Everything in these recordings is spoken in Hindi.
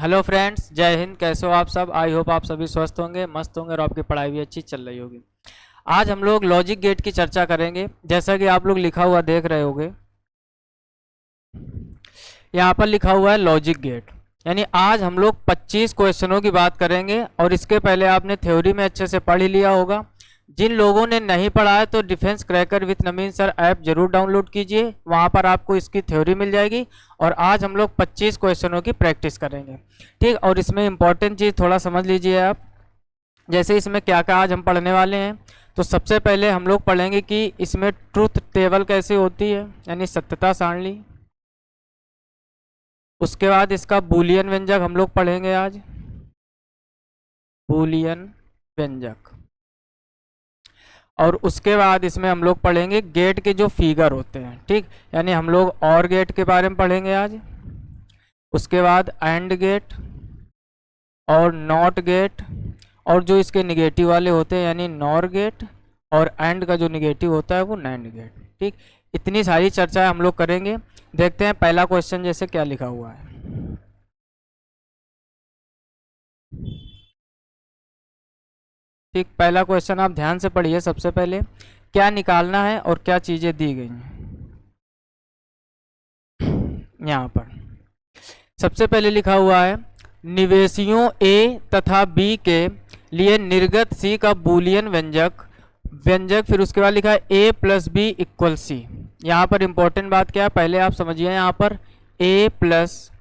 हेलो फ्रेंड्स, जय हिंद। कैसे हो आप सब? आई होप आप सभी स्वस्थ होंगे, मस्त होंगे और आपकी पढ़ाई भी अच्छी चल रही होगी। आज हम लोग लॉजिक गेट की चर्चा करेंगे। जैसा कि आप लोग लिखा हुआ देख रहे होंगे, यहाँ पर लिखा हुआ है लॉजिक गेट। यानी आज हम लोग 25 क्वेश्चनों की बात करेंगे और इसके पहले आपने थ्योरी में अच्छे से पढ़ ही लिया होगा। जिन लोगों ने नहीं पढ़ा है तो defence cracker with Naveen sir app जरूर डाउनलोड कीजिए, वहाँ पर आपको इसकी थ्योरी मिल जाएगी। और आज हम लोग 25 क्वेश्चनों की प्रैक्टिस करेंगे, ठीक। और इसमें इंपॉर्टेंट चीज़ थोड़ा समझ लीजिए आप। जैसे इसमें क्या क्या आज हम पढ़ने वाले हैं, तो सबसे पहले हम लोग पढ़ेंगे कि इसमें ट्रूथ टेबल कैसे होती है, यानी सत्यता सारणी। उसके बाद इसका बूलियन व्यंजक हम लोग पढ़ेंगे आज, बूलियन व्यंजक। और उसके बाद इसमें हम लोग पढ़ेंगे गेट के जो फिगर होते हैं, ठीक। यानी हम लोग और गेट के बारे में पढ़ेंगे आज। उसके बाद एंड गेट और नॉट गेट, और जो इसके निगेटिव वाले होते हैं यानी नॉर गेट, और एंड का जो निगेटिव होता है वो नैंड गेट, ठीक। इतनी सारी चर्चाएं हम लोग करेंगे। देखते हैं पहला क्वेश्चन जैसे क्या लिखा हुआ है। ठीक, पहला क्वेश्चन आप ध्यान से पढ़िए। सबसे पहले क्या निकालना है और क्या चीजें दी गई हैं यहाँ पर। सबसे पहले लिखा हुआ है निवेशियों ए तथा बी के लिए निर्गत सी का बूलियन व्यंजक व्यंजक फिर उसके बाद लिखा है ए प्लस बी इक्वल सी। यहाँ पर इंपॉर्टेंट बात क्या है पहले आप समझिए। यहाँ पर ए प्लस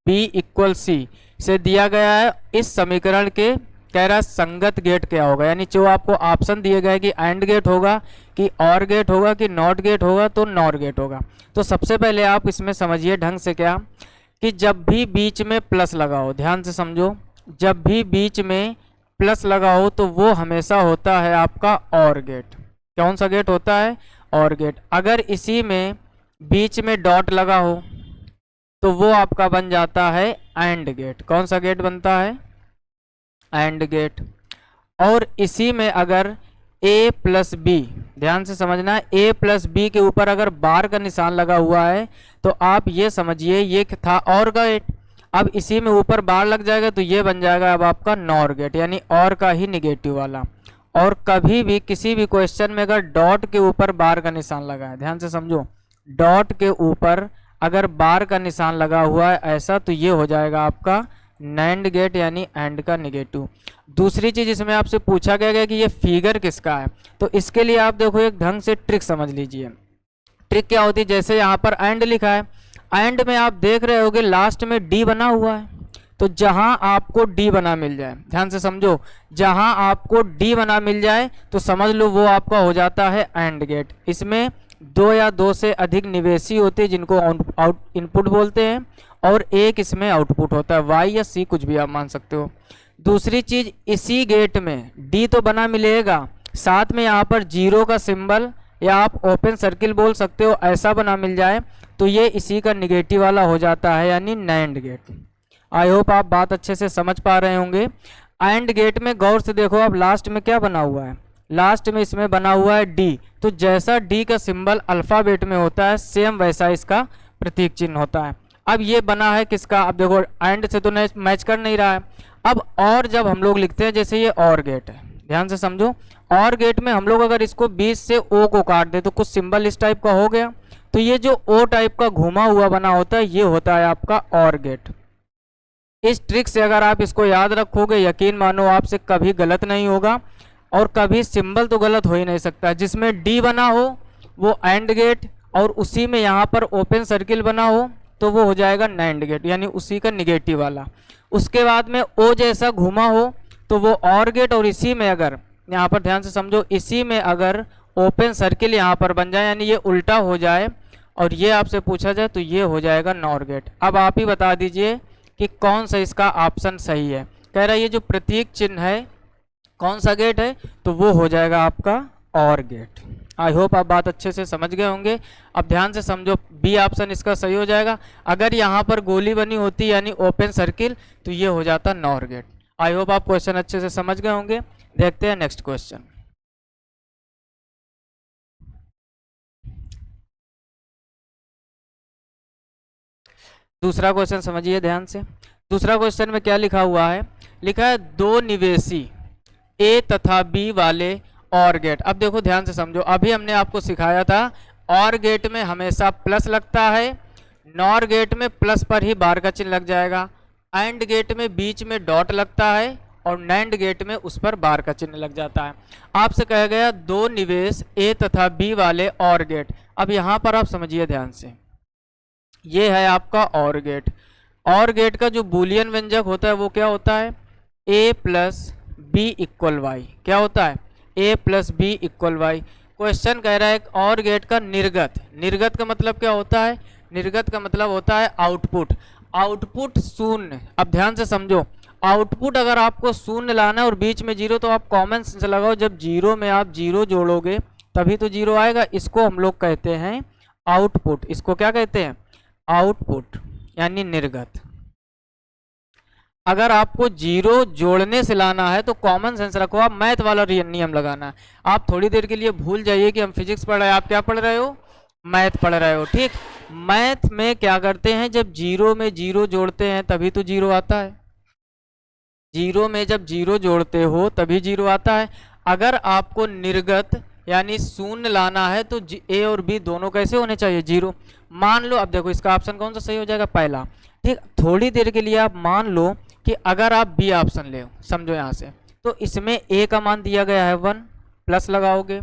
बी इक्वल सी से दिया गया है इस समीकरण के, कह रहा है संगत गेट क्या होगा। यानी जो आपको ऑप्शन दिए गए कि एंड गेट होगा कि और गेट होगा कि नॉट गेट होगा, तो नॉर गेट होगा। तो सबसे पहले आप इसमें समझिए ढंग से क्या, कि जब भी बीच में प्लस लगा हो, ध्यान से समझो, जब भी बीच में प्लस लगा हो तो वो हमेशा होता है आपका और गेट। कौन सा गेट होता है? और गेट। अगर इसी में बीच में डॉट लगा हो तो वो आपका बन जाता है एंड गेट। कौन सा गेट बनता है? And gate. और इसी में अगर a प्लस बी, ध्यान से समझना, a प्लस बी के ऊपर अगर बार का निशान लगा हुआ है तो आप ये समझिए ये था और गेट। अब इसी में ऊपर बार लग जाएगा तो ये बन जाएगा अब आपका नॉर गेट, यानी और का ही निगेटिव वाला। और कभी भी किसी भी क्वेश्चन में अगर डॉट के ऊपर बार का निशान लगा है, ध्यान से समझो, डॉट के ऊपर अगर बार का निशान लगा हुआ है ऐसा, तो ये हो जाएगा आपका नैंड गेट यानी एंड का निगेटिव। दूसरी चीज इसमें आपसे पूछा गया कि ये फिगर किसका है, तो इसके लिए आप देखो एक ढंग से ट्रिक समझ लीजिए। ट्रिक क्या होती है, जैसे यहाँ पर एंड लिखा है, एंड में आप देख रहे होगे लास्ट में डी बना हुआ है। तो जहां आपको डी बना मिल जाए, ध्यान से समझो, जहां आपको डी बना मिल जाए तो समझ लो वो आपका हो जाता है एंड गेट। इसमें दो या दो से अधिक निवेशी होते हैं जिनको आउट इनपुट बोलते हैं, और एक इसमें आउटपुट होता है, वाई या सी कुछ भी आप मान सकते हो। दूसरी चीज, इसी गेट में डी तो बना मिलेगा, साथ में यहाँ पर जीरो का सिंबल या आप ओपन सर्किल बोल सकते हो, ऐसा बना मिल जाए तो ये इसी का निगेटिव वाला हो जाता है यानी नैंड गेट। आई होप आप बात अच्छे से समझ पा रहे होंगे। एंड गेट में गौर से देखो आप, लास्ट में क्या बना हुआ है, लास्ट में इसमें बना हुआ है डी। तो जैसा डी का सिंबल अल्फाबेट में होता है सेम वैसा इसका प्रतीक चिन्ह होता है। अब ये बना है किसका, अब देखो एंड से तो मैच कर नहीं रहा है। अब और जब हम लोग लिखते हैं, जैसे ये और गेट है, ध्यान से समझो, और गेट में हम लोग अगर इसको 20 से ओ को काट दे तो कुछ सिंबल इस टाइप का हो गया। तो ये जो ओ टाइप का घुमा हुआ बना होता है ये होता है आपका और गेट। इस ट्रिक से अगर आप इसको याद रखोगे, यकीन मानो आपसे कभी गलत नहीं होगा, और कभी सिंबल तो गलत हो ही नहीं सकता। जिसमें डी बना हो वो एंड गेट, और उसी में यहाँ पर ओपन सर्किल बना हो तो वो हो जाएगा नैंड गेट, यानी उसी का निगेटिव वाला। उसके बाद में ओ जैसा घुमा हो तो वो और गेट, और इसी में अगर यहाँ पर ध्यान से समझो, इसी में अगर ओपन सर्किल यहाँ पर बन जाए यानी ये उल्टा हो जाए और ये आपसे पूछा जाए तो ये हो जाएगा नॉर गेट। अब आप ही बता दीजिए कि कौन सा इसका ऑप्शन सही है। कह रहा है ये जो प्रतीक चिन्ह है कौन सा गेट है, तो वो हो जाएगा आपका और गेट। आई होप आप बात अच्छे से समझ गए होंगे। अब ध्यान से समझो, बी ऑप्शन इसका सही हो जाएगा। अगर यहाँ पर गोली बनी होती यानी ओपन सर्किल तो ये हो जाता नॉर गेट। आई होप आप क्वेश्चन अच्छे से समझ गए होंगे। देखते हैं नेक्स्ट क्वेश्चन। दूसरा क्वेश्चन समझिए ध्यान से। दूसरा क्वेश्चन में क्या लिखा हुआ है, लिखा है दो निवेशी ए तथा बी वाले और गेट। अब देखो ध्यान से समझो, अभी हमने आपको सिखाया था और गेट में हमेशा प्लस लगता है, नॉर गेट में प्लस पर ही बार का चिन्ह लग जाएगा, एंड गेट में बीच में डॉट लगता है और नैंड गेट में उस पर बार का चिन्ह लग जाता है। आपसे कहा गया दो निवेश ए तथा बी वाले और गेट। अब यहाँ पर आप समझिए ध्यान से, ये है आपका और गेट। और गेट का जो बूलियन व्यंजक होता है वो क्या होता है, a plus B equal y. क्या होता है, a plus B equal y. Question कह रहा है और गेट का निर्गत। निर्गत का मतलब क्या होता है, निर्गत का मतलब होता है आउटपुट। आउटपुट शून्य। अब ध्यान से समझो, आउटपुट अगर आपको शून्य लाना है और बीच में जीरो, तो आप कॉमन सेंस लगाओ, जब जीरो में आप जीरो जोड़ोगे तभी तो जीरो आएगा। इसको हम लोग कहते हैं आउटपुट। इसको क्या कहते हैं, आउटपुट यानी निर्गत। अगर आपको जीरो जोड़ने से लाना है तो कॉमन सेंस रखो, आप मैथ वाला नियम लगाना है। आप थोड़ी देर के लिए भूल जाइए कि हम फिजिक्स पढ़ रहे हैं, आप क्या पढ़ रहे हो, मैथ पढ़ रहे हो। ठीक, मैथ में क्या करते हैं, जब जीरो में जीरो जोड़ते हैं तभी तो जीरो आता है। जीरो में जब जीरो जोड़ते हो तभी जीरो आता है। अगर आपको निर्गत यानी शून्य लाना है तो ए और बी दोनों कैसे होने चाहिए, जीरो। मान लो, अब देखो इसका ऑप्शन कौन सा सही हो जाएगा, पहला। ठीक, थोड़ी देर के लिए आप मान लो कि अगर आप बी ऑप्शन ले, समझो यहाँ से, तो इसमें ए का मान दिया गया है 1, प्लस लगाओगे,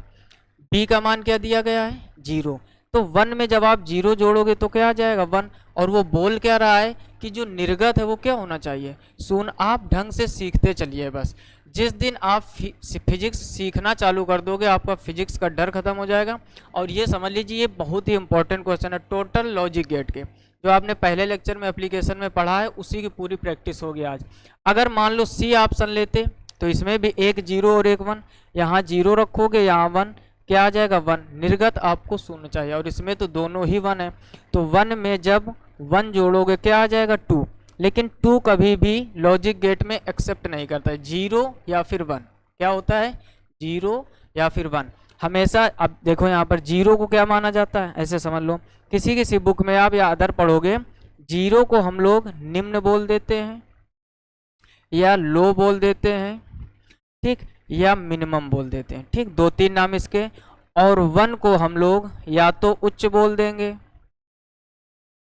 बी का मान क्या दिया गया है, 0। तो 1 में जब आप 0 जोड़ोगे तो क्या आ जाएगा, 1। और वो बोल क्या रहा है कि जो निर्गत है वो क्या होना चाहिए, शून्य। आप ढंग से सीखते चलिए बस। जिस दिन आप फिजिक्स सीखना चालू कर दोगे आपका फिजिक्स का डर खत्म हो जाएगा। और ये समझ लीजिए, ये बहुत ही इंपॉर्टेंट क्वेश्चन है टोटल लॉजिक गेट के, जो आपने पहले लेक्चर में एप्लीकेशन में पढ़ा है उसी की पूरी प्रैक्टिस होगी आज। अगर मान लो सी ऑप्शन लेते तो इसमें भी एक 0 और एक 1, यहाँ 0 रखोगे यहाँ 1, क्या आ जाएगा 1। निर्गत आपको शून्य चाहिए और इसमें तो दोनों ही 1 है, तो 1 में जब 1 जोड़ोगे क्या आ जाएगा 2। लेकिन 2 कभी भी लॉजिक गेट में एक्सेप्ट नहीं करता है, 0 या फिर 1। क्या होता है, 0 या फिर 1 हमेशा। अब देखो यहाँ पर 0 को क्या माना जाता है, ऐसे समझ लो, किसी किसी बुक में आप या अदर पढ़ोगे 0 को हम लोग निम्न बोल देते हैं या लो बोल देते हैं, ठीक, या मिनिमम बोल देते हैं। ठीक, 2-3 नाम इसके। और 1 को हम लोग या तो उच्च बोल देंगे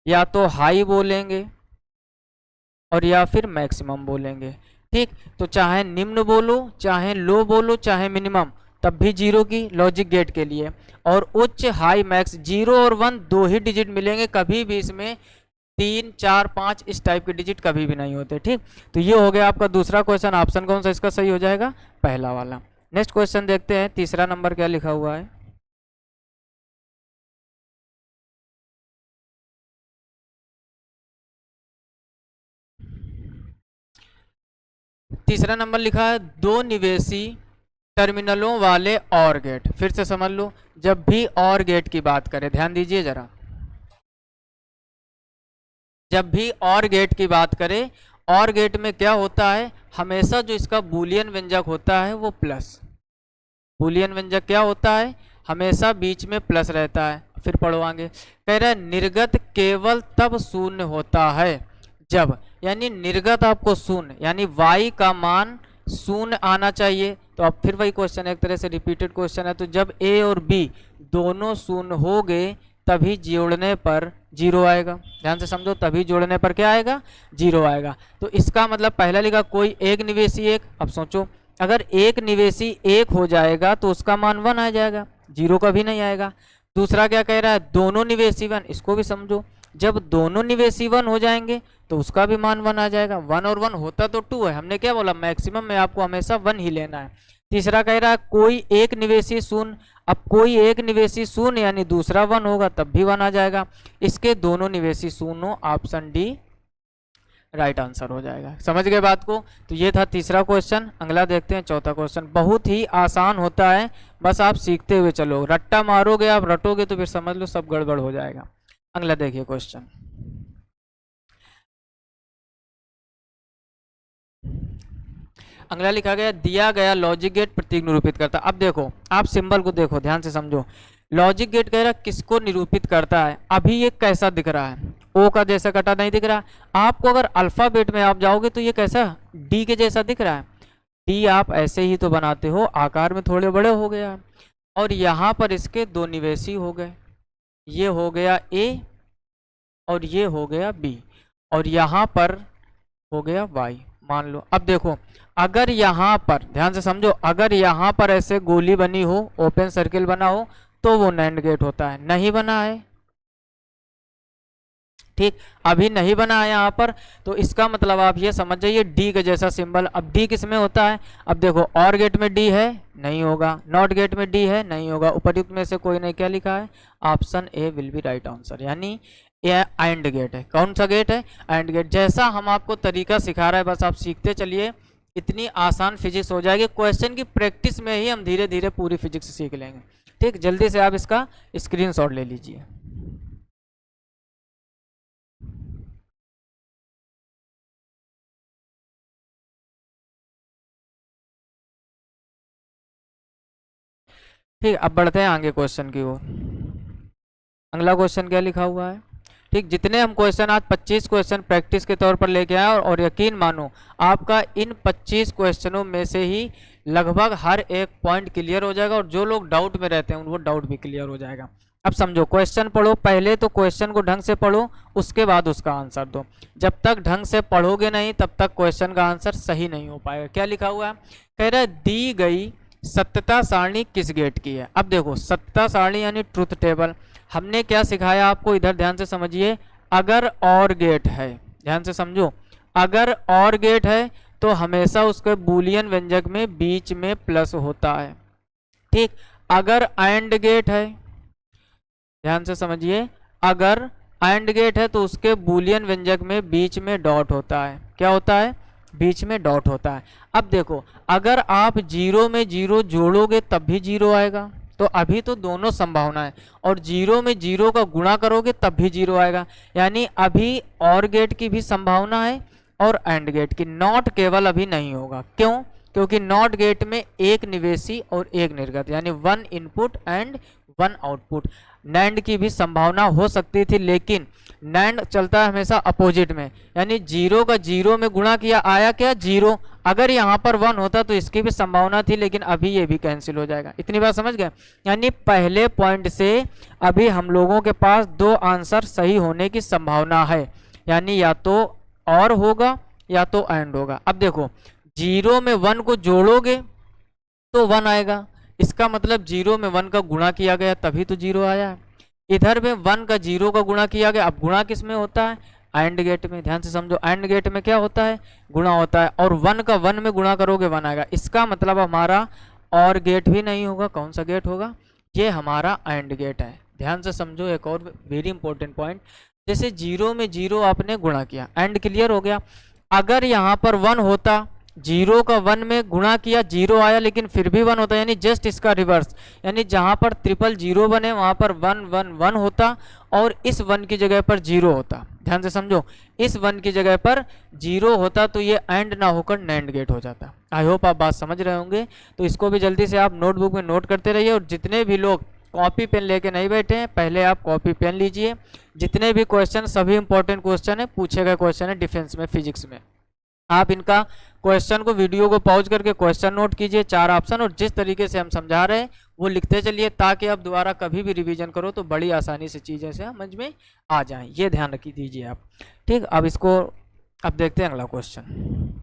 या तो हाई बोलेंगे और या फिर मैक्सिमम बोलेंगे। ठीक, तो चाहे निम्न बोलो, चाहे लो बोलो, चाहे मिनिमम, तब भी 0 की लॉजिक गेट के लिए। और उच्च, हाई, मैक्स, 0 और 1 2 ही डिजिट मिलेंगे, कभी भी इसमें 3, 4, 5 इस टाइप के डिजिट कभी भी नहीं होते। ठीक, तो ये हो गया आपका दूसरा क्वेश्चन। ऑप्शन कौन सा इसका सही हो जाएगा, पहला वाला। नेक्स्ट क्वेश्चन देखते हैं, तीसरा नंबर क्या लिखा हुआ है। तीसरा नंबर लिखा है दो निवेशी टर्मिनलों वाले और गेट। फिर से समझ लो, जब भी और गेट की बात करें, ध्यान दीजिए जरा, जब भी और गेट की बात करें, और गेट में क्या होता है, हमेशा जो इसका बूलियन व्यंजक होता है वो प्लस। बूलियन व्यंजक क्या होता है, हमेशा बीच में प्लस रहता है। फिर पढ़ो आगे, कह रहा है निर्गत केवल तब शून्य होता है जब, यानी निर्गत आपको शून्य यानी y का मान शून्य आना चाहिए। तो अब फिर वही क्वेश्चन, एक तरह से रिपीटेड क्वेश्चन है। तो जब a और b दोनों शून्य हो गए तभी जोड़ने पर 0 आएगा। ध्यान से समझो, तभी जोड़ने पर क्या आएगा, 0 आएगा। तो इसका मतलब पहला लिखा कोई एक निवेशी एक। अब सोचो, अगर एक निवेशी एक हो जाएगा तो उसका मान 1 आ जाएगा, 0 कभी नहीं आएगा। दूसरा क्या कह रहा है, दोनों निवेशी 1, इसको भी समझो, जब दोनों निवेशी 1 हो जाएंगे तो उसका भी मान 1 आ जाएगा। 1 और 1 होता तो 2 है, हमने क्या बोला, मैक्सिमम में आपको हमेशा 1 ही लेना है। तीसरा कह रहा है कोई एक निवेशी शून्य। अब कोई एक निवेशी शून्य यानी दूसरा 1 होगा तब भी 1 आ जाएगा। इसके दोनों निवेशी शून्य हो, ऑप्शन डी राइट आंसर हो जाएगा। समझ गए बात को। तो ये था तीसरा क्वेश्चन। अगला देखते हैं चौथा क्वेश्चन। बहुत ही आसान होता है, बस आप सीखते हुए चलो। रट्टा मारोगे आप, रटोगे तो फिर समझ लो सब गड़बड़ हो जाएगा। अगला देखिए क्वेश्चन, अगला लिखा गया दिया गया लॉजिक गेट प्रतीक निरूपित करता। अब देखो, आप सिंबल को देखो, ध्यान से समझो। लॉजिक गेट कह रहा किसको निरूपित करता है। अभी ये कैसा दिख रहा है, ओ का जैसा कटा नहीं दिख रहा। आपको अगर अल्फाबेट में आप जाओगे तो ये कैसा डी के जैसा दिख रहा है। डी आप ऐसे ही तो बनाते हो, आकार में थोड़े बड़े हो गया। और यहाँ पर इसके दो निवेशी हो गए, ये हो गया ए और ये हो गया बी, और यहाँ पर हो गया वाई मान लो। अब देखो अगर यहाँ पर ध्यान से समझो, अगर यहाँ पर ऐसे गोली बनी हो, ओपन सर्किल बना हो, तो वो नैंड गेट होता है। नहीं बना है, ठीक, अभी नहीं बना है यहाँ पर, तो इसका मतलब आप ये समझ जाइए डी के जैसा सिंबल। अब डी किस में होता है, अब देखो और गेट में डी है, नहीं होगा, नॉट गेट में डी है, नहीं होगा, उपयुक्त में से कोई नहीं। क्या लिखा है, option A will be right answer, यानी ये एंड गेट है। कौन सा गेट है, एंड गेट। जैसा हम आपको तरीका सिखा रहे हैं बस आप सीखते चलिए, इतनी आसान फिजिक्स हो जाएगी। क्वेश्चन की प्रैक्टिस में ही हम धीरे धीरे पूरी फिजिक्स सीख लेंगे। ठीक, जल्दी से आप इसका स्क्रीनशॉट ले लीजिए। ठीक, अब बढ़ते हैं आगे क्वेश्चन की ओर। अगला क्वेश्चन क्या लिखा हुआ है। ठीक, जितने हम क्वेश्चन आज 25 क्वेश्चन प्रैक्टिस के तौर पर लेके आए, और यकीन मानो आपका इन 25 क्वेश्चनों में से ही लगभग हर एक पॉइंट क्लियर हो जाएगा, और जो लोग डाउट में रहते हैं वो डाउट भी क्लियर हो जाएगा। अब समझो, क्वेश्चन पढ़ो, पहले तो क्वेश्चन को ढंग से पढ़ो, उसके बाद उसका आंसर दो। जब तक ढंग से पढ़ोगे नहीं तब तक क्वेश्चन का आंसर सही नहीं हो पाएगा। क्या लिखा हुआ है, कह रहा है दी गई सत्यता सारणी किस गेट की है। अब देखो सत्यता सारणी यानी ट्रुथ टेबल, हमने क्या सिखाया आपको, इधर ध्यान से समझिए। अगर और गेट है, ध्यान से समझो, अगर और गेट है तो हमेशा उसके बूलियन व्यंजक में बीच में प्लस होता है। ठीक, अगर एंड गेट है, ध्यान से समझिए, अगर एंड गेट है तो उसके बूलियन व्यंजक में बीच में डॉट होता है। क्या होता है, बीच में डॉट होता है। अब देखो अगर आप जीरो में जीरो जोड़ोगे तब भी जीरो आएगा, तो अभी तो दोनों संभावना है, और जीरो में जीरो का गुणा करोगे तब भी जीरो आएगा, यानी अभी और गेट की भी संभावना है और एंड गेट की। नॉट केवल अभी नहीं होगा, क्यों, क्योंकि नॉट गेट में एक निवेशी और एक निर्गत, यानी one input and one output. NAND की भी संभावना हो सकती थी, लेकिन नैंड चलता है हमेशा अपोजिट में, यानी जीरो का जीरो में गुणा किया, आया क्या, जीरो। अगर यहाँ पर वन होता तो इसकी भी संभावना थी, लेकिन अभी ये भी कैंसिल हो जाएगा। इतनी बात समझ गए, यानी पहले पॉइंट से अभी हम लोगों के पास दो आंसर सही होने की संभावना है, यानी या तो और होगा या तो एंड होगा। अब देखो जीरो में वन को जोड़ोगे तो वन आएगा, इसका मतलब जीरो में वन का गुणा किया गया तभी तो जीरो आया है। इधर में वन का जीरो का गुणा किया गया, अब गुणा किस में होता है, एंड गेट में। ध्यान से समझो, एंड गेट में क्या होता है, गुणा होता है, और वन का वन में गुणा करोगे वन आएगा। इसका मतलब हमारा और गेट भी नहीं होगा, कौन सा गेट होगा, ये हमारा एंड गेट है। ध्यान से समझो, एक और वेरी इंपॉर्टेंट पॉइंट, जैसे जीरो में जीरो आपने गुणा किया, एंड क्लियर हो गया। अगर यहाँ पर वन होता, जीरो का वन में गुणा किया, जीरो आया, लेकिन फिर भी वन होता, यानी जस्ट इसका रिवर्स, यानी जहां पर ट्रिपल जीरो बने वहां पर वन वन वन होता, और इस वन की जगह पर जीरो होता। ध्यान से समझो, इस वन की जगह पर जीरो होता तो ये एंड ना होकर नैंड गेट हो जाता। आई होप आप बात समझ रहे होंगे, तो इसको भी जल्दी से आप नोटबुक में नोट करते रहिए। और जितने भी लोग कॉपी पेन लेके नहीं बैठे हैं, पहले आप कॉपी पेन लीजिए। जितने भी क्वेश्चन, सभी इंपॉर्टेंट क्वेश्चन है, पूछे गए क्वेश्चन है डिफेंस में, फिजिक्स में, आप इनका क्वेश्चन को, वीडियो को पॉज करके क्वेश्चन नोट कीजिए, 4 ऑप्शन, और जिस तरीके से हम समझा रहे हैं वो लिखते चलिए, ताकि आप दोबारा कभी भी रिवीजन करो तो बड़ी आसानी से चीज़ें से समझ में आ जाएं। ये ध्यान रखी दीजिए आप। ठीक, अब इसको अब देखते हैं अगला क्वेश्चन।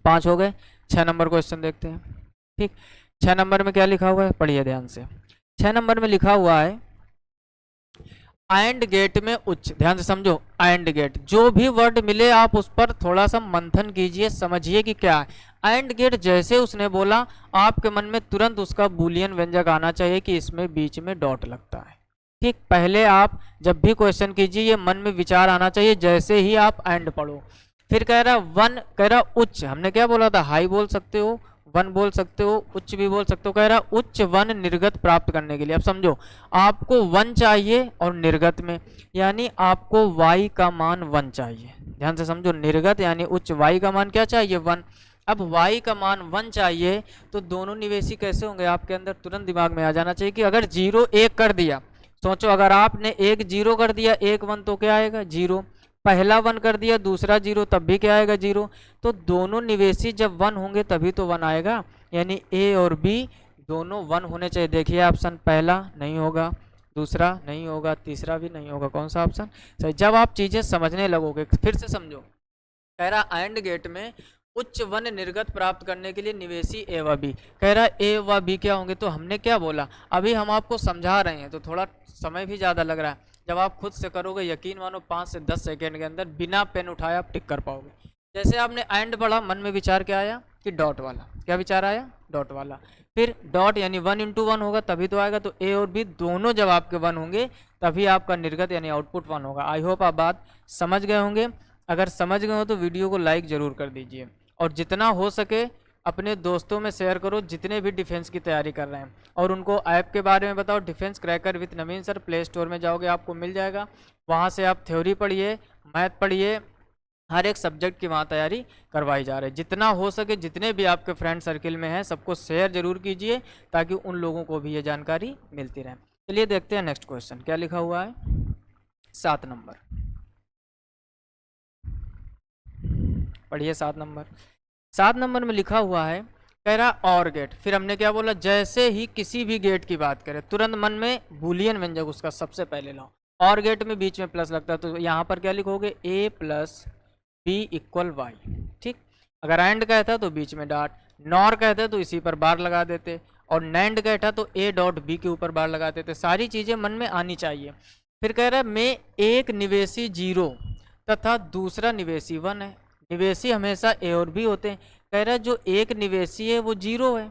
5 हो गए, 6 नंबर क्वेश्चन देखते हैं। ठीक, 6 नंबर में क्या लिखा हुआ है, पढ़िए ध्यान से। 6 नंबर में लिखा हुआ है एंड गेट में उच्च। ध्यान से समझो, एंड गेट, जो भी वर्ड मिले आप उस पर थोड़ा सा मंथन कीजिए, समझिए कि क्या है। एंड गेट जैसे उसने बोला, आपके मन में तुरंत उसका बूलियन व्यंजक आना चाहिए कि इसमें बीच में डॉट लगता है। ठीक, पहले आप जब भी क्वेश्चन कीजिए ये मन में विचार आना चाहिए जैसे ही आप एंड पढ़ो। फिर कह रहा वन, कह रहा उच्च, हमने क्या बोला था, हाई बोल सकते हो, वन बोल सकते हो, उच्च भी बोल सकते हो। कह रहा उच्च वन निर्गत प्राप्त करने के लिए, अब समझो आपको वन चाहिए और निर्गत में, यानी आपको y का मान 1 चाहिए। ध्यान से समझो, निर्गत यानी उच्च, y का मान क्या चाहिए, 1। अब y का मान 1 चाहिए तो दोनों निवेशी कैसे होंगे, आपके अंदर तुरंत दिमाग में आ जाना चाहिए कि अगर 0 1 कर दिया सोचो, अगर आपने एक 0 कर दिया, एक 1 तो क्या आएगा 0, पहला 1 कर दिया दूसरा 0 तब भी क्या आएगा 0। तो दोनों निवेशी जब 1 होंगे तभी तो 1 आएगा, यानी ए और बी दोनों 1 होने चाहिए। देखिए ऑप्शन पहला नहीं होगा, दूसरा नहीं होगा, तीसरा भी नहीं होगा, कौन सा ऑप्शन सही। जब आप चीजें समझने लगोगे, फिर से समझो, कह रहा एंड गेट में उच्च वन निर्गत प्राप्त करने के लिए निवेशी ए व बी, कह रहा ए व बी क्या होंगे, तो हमने क्या बोला, अभी हम आपको समझा रहे हैं तो थोड़ा समय भी ज़्यादा लग रहा है। जब आप खुद से करोगे यकीन मानो 5 से 10 सेकेंड के अंदर बिना पेन उठाए आप टिक कर पाओगे। जैसे आपने एंड पढ़ा, मन में विचार क्या आया कि डॉट वाला, क्या विचार आया डॉट वाला, फिर डॉट यानी 1 इंटू 1 होगा तभी तो आएगा, तो ए और बी दोनों जब आपके 1 होंगे तभी आपका निर्गत यानी आउटपुट 1 होगा। आई होप आप बात समझ गए होंगे। अगर समझ गए हो तो वीडियो को लाइक ज़रूर कर दीजिए, और जितना हो सके अपने दोस्तों में शेयर करो जितने भी डिफेंस की तैयारी कर रहे हैं, और उनको ऐप के बारे में बताओ, defence cracker with Naveen sir, play store में जाओगे आपको मिल जाएगा, वहाँ से आप थ्योरी पढ़िए, मैथ पढ़िए, हर एक सब्जेक्ट की वहाँ तैयारी करवाई जा रही है। जितना हो सके जितने भी आपके फ्रेंड सर्किल में हैं सबको शेयर जरूर कीजिए ताकि उन लोगों को भी ये जानकारी मिलती रहे। चलिए देखते हैं नेक्स्ट क्वेश्चन क्या लिखा हुआ है। 7 नंबर पढ़िए। 7 नंबर, 7 नंबर में लिखा हुआ है, कह रहा और गेट, फिर हमने क्या बोला, जैसे ही किसी भी गेट की बात करें तुरंत मन में बूलियन व्यंजक उसका सबसे पहले लाओ। और गेट में बीच में प्लस लगता है तो यहाँ पर क्या लिखोगे, ए प्लस बी इक्वल वाई, ठीक। अगर एंड कहता तो बीच में डॉट, नॉर कहते तो इसी पर बार लगा देते, और नैंड कहता तो ए डॉट बी के ऊपर बार लगा देते। सारी चीज़ें मन में आनी चाहिए। फिर कह रहा है में एक निवेशी 0 तथा दूसरा निवेशी 1 है। निवेशी हमेशा ए और बी होते हैं। कह रहा है जो एक निवेशी है वो 0 है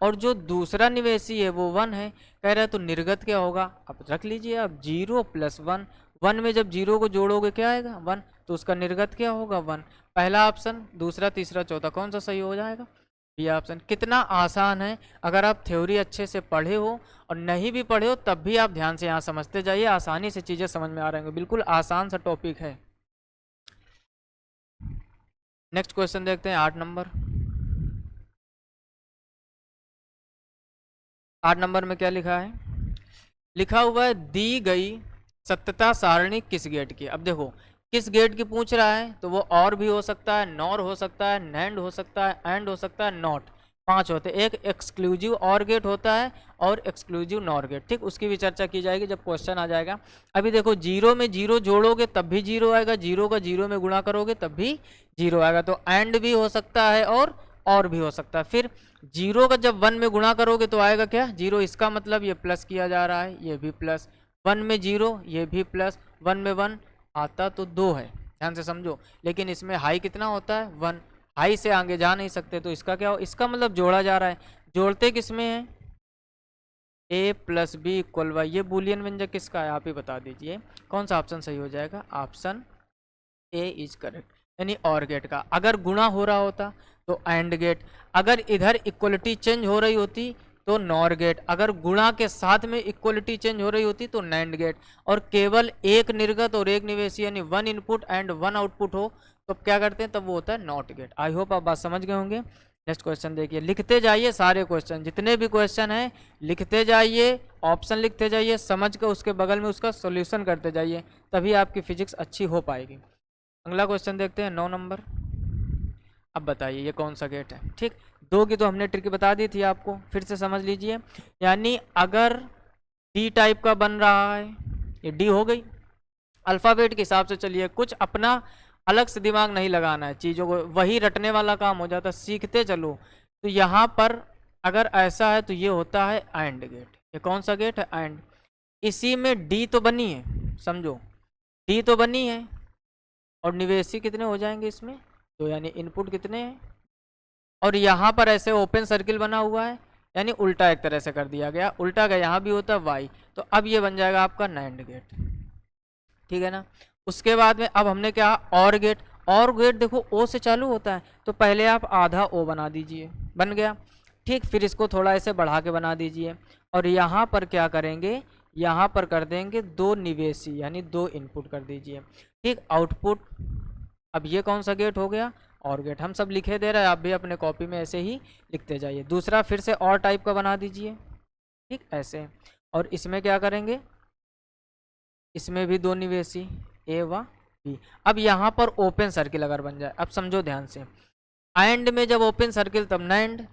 और जो दूसरा निवेशी है वो 1 है। कह रहा है तो निर्गत क्या होगा, अब रख लीजिए, अब 0 + 1, 1 में जब 0 को जोड़ोगे क्या आएगा 1, तो उसका निर्गत क्या होगा 1। पहला ऑप्शन, दूसरा तीसरा चौथा कौन सा सही हो जाएगा, ये ऑप्शन। कितना आसान है, अगर आप थ्योरी अच्छे से पढ़े हो और नहीं भी पढ़े हो तब भी आप ध्यान से यहाँ समझते जाइए, आसानी से चीज़ें समझ में आ रही हैं। बिल्कुल आसान सा टॉपिक है। नेक्स्ट क्वेश्चन देखते हैं 8 नंबर। 8 नंबर में क्या लिखा है, लिखा हुआ है दी गई सत्यता सारणी किस गेट की। अब देखो किस गेट की पूछ रहा है, तो वो और भी हो सकता है, नॉर हो सकता है, नैंड हो सकता है, एंड हो सकता है, नॉट, 5 होते हैं। एक एक्सक्लूसिव और गेट होता है और एक्सक्लूसिव नॉर गेट, ठीक, उसकी भी चर्चा की जाएगी जब क्वेश्चन आ जाएगा। अभी देखो 0 में 0 जोड़ोगे तब भी 0 आएगा, 0 का 0 में गुणा करोगे तब भी 0 आएगा, तो एंड भी हो सकता है और भी हो सकता है। फिर 0 का जब 1 में गुणा करोगे तो आएगा क्या 0, इसका मतलब ये प्लस किया जा रहा है, ये भी प्लस, 1 में 0 ये भी प्लस, 1 में 1 आता तो 2 है, ध्यान से समझो, लेकिन इसमें हाई कितना होता है 1, हाई से आगे जा नहीं सकते, तो इसका क्या हो, इसका मतलब जोड़ा जा रहा है। जोड़ते किस में है, a + b = y, ये बूलियन व्यंजक किसका है आप ही बता दीजिए, कौन सा ऑप्शन सही हो जाएगा, ऑप्शन ए इज करेक्ट, यानी और गेट का। अगर गुणा हो रहा होता तो एंड गेट, अगर इधर इक्वलिटी चेंज हो रही होती तो नॉर गेट, अगर गुणा के साथ में इक्वलिटी चेंज हो रही होती तो नैंड गेट, और केवल एक निर्गत और एक निवेशी यानी 1 इनपुट एंड 1 आउटपुट हो तो क्या करते हैं, तब वो होता है नॉट गेट। आई होप आप बात समझ गए होंगे। नेक्स्ट क्वेश्चन देखिए, लिखते जाइए सारे क्वेश्चन, जितने भी क्वेश्चन हैं लिखते जाइए, ऑप्शन लिखते जाइए, समझ कर उसके बगल में उसका सोल्यूशन करते जाइए, तभी आपकी फिजिक्स अच्छी हो पाएगी। अगला क्वेश्चन देखते हैं 9 नंबर। अब बताइए ये कौन सा गेट है, ठीक, 2 की तो हमने ट्रिक बता दी थी आपको, फिर से समझ लीजिए। यानी अगर डी टाइप का बन रहा है, ये डी हो गई, अल्फ़ाबेट के हिसाब से चलिए, कुछ अपना अलग से दिमाग नहीं लगाना है, चीज़ों को वही रटने वाला काम हो जाता है, सीखते चलो। तो यहाँ पर अगर ऐसा है तो ये होता है एंड गेट, ये कौन सा गेट है एंड, इसी में डी तो बनी है, समझो डी तो बनी है, और निवेशी कितने हो जाएंगे इसमें, तो यानी इनपुट कितने हैं, और यहाँ पर ऐसे ओपन सर्किल बना हुआ है, यानी उल्टा एक तरह से कर दिया गया, उल्टा का यहाँ भी होता है वाई, तो अब ये बन जाएगा आपका नैंड गेट, ठीक है ना। उसके बाद में अब हमने क्या, और गेट देखो ओ से चालू होता है, तो पहले आप आधा ओ बना दीजिए, बन गया, ठीक। फिर इसको थोड़ा ऐसे बढ़ा के बना दीजिए, और यहाँ पर क्या करेंगे, यहाँ पर कर देंगे 2 निवेशी यानी 2 इनपुट कर दीजिए, ठीक, आउटपुट। अब ये कौन सा गेट हो गया, और गेट, हम सब लिखे दे रहे हैं, आप भी अपने कॉपी में ऐसे ही लिखते जाइए। दूसरा फिर से और टाइप का बना दीजिए, ठीक, ऐसे, और इसमें क्या करेंगे, इसमें भी दो निवेशी ए व बी। अब यहाँ पर ओपन सर्किल अगर बन जाए, अब समझो ध्यान से, एंड में जब ओपन सर्किल तब नैंड,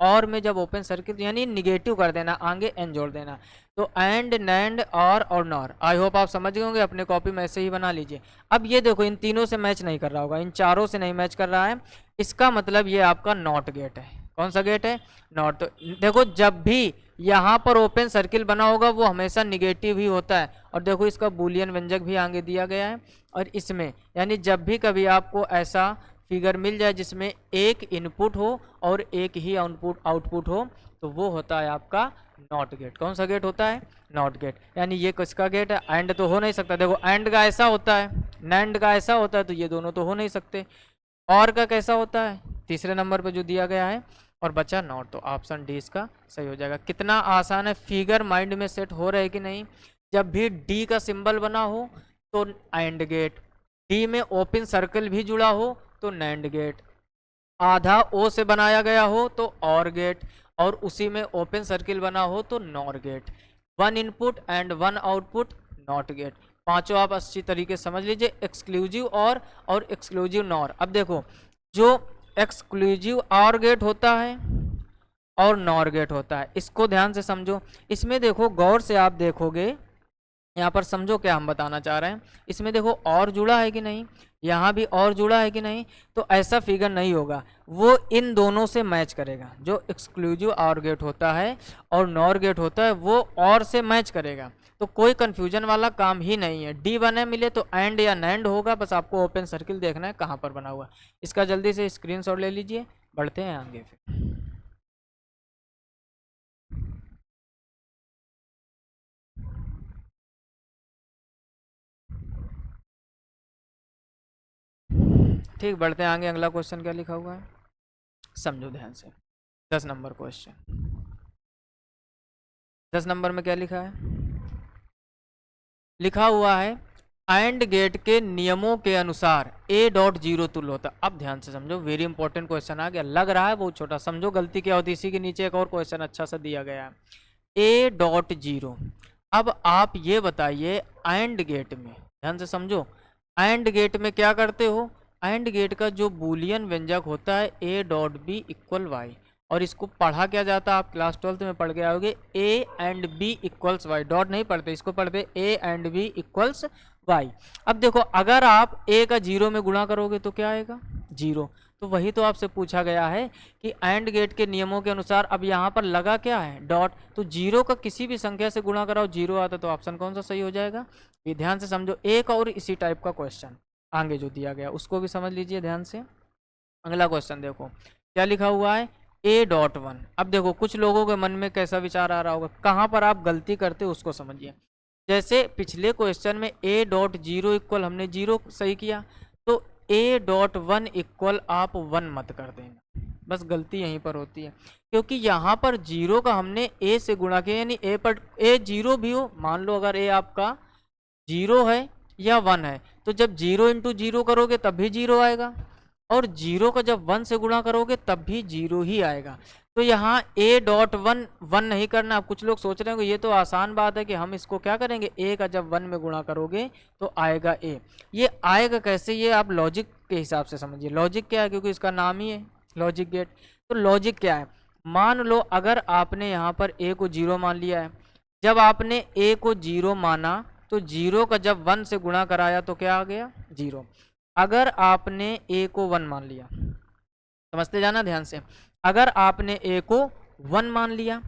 और में जब ओपन सर्किल यानी निगेटिव कर देना, आगे एन जोड़ देना, तो एंड नैंड और नॉर। आई होप आप समझ गए होंगे, अपने कॉपी में ऐसे ही बना लीजिए। अब ये देखो इन तीनों से मैच नहीं कर रहा होगा, इन चारों से नहीं मैच कर रहा है, इसका मतलब ये आपका नॉट गेट है। कौन सा गेट है? नॉट। तो देखो जब भी यहाँ पर ओपन सर्किल बना होगा वो हमेशा निगेटिव ही होता है, और देखो इसका बूलियन व्यंजक भी आगे दिया गया है। और इसमें यानी जब भी कभी आपको ऐसा फिगर मिल जाए जिसमें एक इनपुट हो और एक ही आउटपुट हो, तो वो होता है आपका नॉट गेट। कौन सा गेट होता है? Not gate. यानी ये किसका गेट है? एंड तो हो नहीं सकता, देखो एंड का ऐसा होता है, नैंड का ऐसा होता है, तो ये दोनों तो हो नहीं सकते। और का कैसा होता है? तीसरे नंबर पे जो दिया गया है, और बचा नॉट, तो ऑप्शन डी इसका सही हो जाएगा। कितना आसान है, फिगर माइंड में सेट हो रहा है कि नहीं? जब भी डी का सिंबल बना हो तो एंड गेट, डी में ओपन सर्कल भी जुड़ा हो तो नैंड गेट, आधा ओ से बनाया गया हो तो और गेट, और उसी में ओपन सर्किल बना हो तो nor gate. One input and one output not gate. पांचों आप अच्छी तरीके से समझ लीजिए, एक्सक्लूसिव और एक्सक्लूसिव नॉर। अब देखो जो एक्सक्लूसिव और गेट होता है और नॉर गेट होता है, इसको ध्यान से समझो। इसमें देखो गौर से आप देखोगे, यहाँ पर समझो क्या हम बताना चाह रहे हैं। इसमें देखो और जुड़ा है कि नहीं, यहाँ भी और जुड़ा है कि नहीं, तो ऐसा फिगर नहीं होगा, वो इन दोनों से मैच करेगा। जो एक्सक्लूसिव और गेट होता है और नॉर गेट होता है वो और से मैच करेगा, तो कोई कंफ्यूजन वाला काम ही नहीं है। डी बने मिले तो एंड या नैंड होगा, बस आपको ओपन सर्किल देखना है कहाँ पर बना हुआ। इसका जल्दी से स्क्रीनशॉट ले लीजिए, बढ़ते हैं आगे फिर। ठीक, बढ़ते हैं आगे। अगला क्वेश्चन क्या लिखा हुआ है समझो ध्यान से। 10 नंबर क्वेश्चन, 10 नंबर में क्या लिखा है? लिखा हुआ है एंड गेट के नियमों के अनुसार ए डॉट जीरो तुल्य होता है। अब ध्यान से समझो, वेरी इंपॉर्टेंट क्वेश्चन आ गया, लग रहा है बहुत छोटा, समझो गलती क्या होती है। इसी के नीचे एक और क्वेश्चन अच्छा सा दिया गया है, ए डॉट जीरो। अब आप ये बताइए एंड गेट में, ध्यान से समझो, एंड गेट में क्या करते हो? एंड गेट का जो बूलियन व्यंजक होता है A dot B equal Y, और इसको पढ़ा क्या जाता है? आप क्लास 12th में पढ़ के आओगे, A and B equals Y. Dot नहीं पढ़ते, इसको पढ़ते A and B equals Y. अब देखो अगर आप ए का जीरो में गुणा करोगे तो क्या आएगा? जीरो। तो वही तो आपसे पूछा गया है कि एंड गेट के नियमों के अनुसार, अब यहाँ पर लगा क्या है? डॉट। तो जीरो का किसी भी संख्या से गुणा कराओ जीरो आता, तो ऑप्शन कौन सा सही हो जाएगा? ये ध्यान से समझो। एक और इसी टाइप का क्वेश्चन आगे जो दिया गया उसको भी समझ लीजिए ध्यान से। अगला क्वेश्चन देखो क्या लिखा हुआ है, ए डॉट वन। अब देखो कुछ लोगों के मन में कैसा विचार आ रहा होगा, कहाँ पर आप गलती करते हो उसको समझिए। जैसे पिछले क्वेश्चन में ए डॉट जीरो इक्वल हमने जीरो सही किया, तो ए डॉट वन इक्वल आप वन मत कर देना, बस गलती यहीं पर होती है, क्योंकि यहाँ पर जीरो का हमने ए से गुणा किया, यानी ए पर ए जीरो भी हो, मान लो अगर ए आपका जीरो है या वन है, तो जब जीरो इंटू जीरो करोगे तब भी जीरो आएगा, और जीरो का जब वन से गुणा करोगे तब भी जीरो ही आएगा। तो यहाँ ए डॉट वन वन नहीं करना। अब कुछ लोग सोच रहे होंगे ये तो आसान बात है कि हम इसको क्या करेंगे, ए का जब वन में गुणा करोगे तो आएगा ए। ये आएगा कैसे, ये आप लॉजिक के हिसाब से समझिए। लॉजिक क्या है, क्योंकि इसका नाम ही है लॉजिक गेट। तो लॉजिक क्या है, मान लो अगर आपने यहाँ पर ए को जीरो मान लिया है, जब आपने ए को जीरो माना तो जीरो का जब वन से गुणा कराया तो क्या आ गया? जीरो। अगर आपने ए को वन मान लिया, समझते जाना ध्यान से, अगर आपने ए को वन मान लिया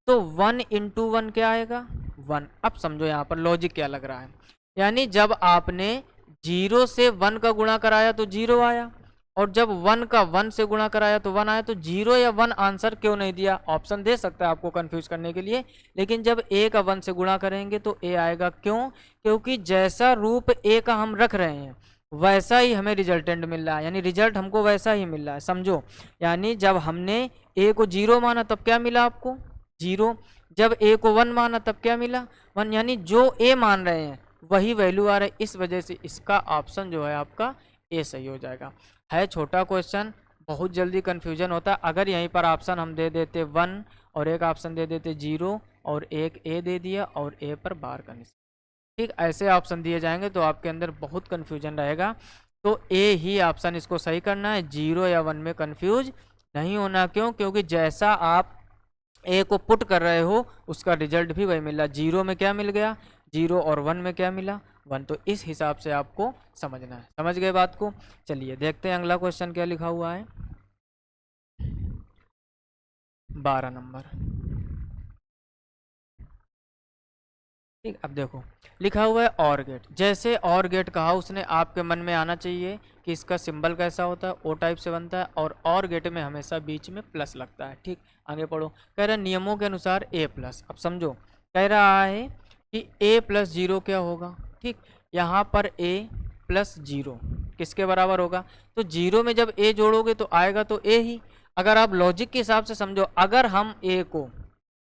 तो वन इंटू वन क्या आएगा? वन। अब समझो यहाँ पर लॉजिक क्या लग रहा है, यानी जब आपने जीरो से वन का गुणा कराया तो जीरो आया, और जब वन का वन से गुणा कराया तो वन आया। तो जीरो या वन आंसर क्यों नहीं दिया? ऑप्शन दे सकता है आपको कंफ्यूज करने के लिए, लेकिन जब ए का वन से गुणा करेंगे तो ए आएगा। क्यों? क्योंकि जैसा रूप ए का हम रख रहे हैं वैसा ही हमें रिजल्टेंट मिल रहा है, यानी रिजल्ट हमको वैसा ही मिल रहा है। समझो, यानी जब हमने ए को जीरो माना तब क्या मिला आपको? जीरो। जब ए को वन माना तब क्या मिला? वन। यानी जो ए मान रहे हैं वही वैल्यू आ रहा है, इस वजह से इसका ऑप्शन जो है आपका ए सही हो जाएगा। है छोटा क्वेश्चन, बहुत जल्दी कन्फ्यूजन होता है। अगर यहीं पर ऑप्शन हम दे देते वन और एक ऑप्शन दे देते जीरो और एक ए दे दिया और ए पर बार का निशान, ठीक, ऐसे ऑप्शन दिए जाएंगे तो आपके अंदर बहुत कन्फ्यूजन रहेगा। तो ए ही ऑप्शन इसको सही करना है, 0 या 1 में कन्फ्यूज नहीं होना। क्यों? क्योंकि जैसा आप ए को पुट कर रहे हो उसका रिजल्ट भी वही मिल रहा। 0 में क्या मिल गया 0 और 1 में क्या मिला 1। तो इस हिसाब से आपको समझना है। समझ गए बात को? चलिए देखते हैं अगला क्वेश्चन क्या लिखा हुआ है। 12 नंबर। ठीक, अब देखो लिखा हुआ है और गेट। जैसे और गेट कहा उसने आपके मन में आना चाहिए कि इसका सिंबल कैसा होता है, ओ टाइप से बनता है और गेट में हमेशा बीच में प्लस लगता है। ठीक, आगे पढ़ो। कह रहा है नियमों के अनुसार ए प्लस। अब समझो कह रहा है कि ए प्लस 0 क्या होगा। ठीक, यहाँ पर ए प्लस 0 किसके बराबर होगा? तो 0 में जब ए जोड़ोगे तो आएगा तो ए ही। अगर आप लॉजिक के हिसाब से समझो, अगर हम ए को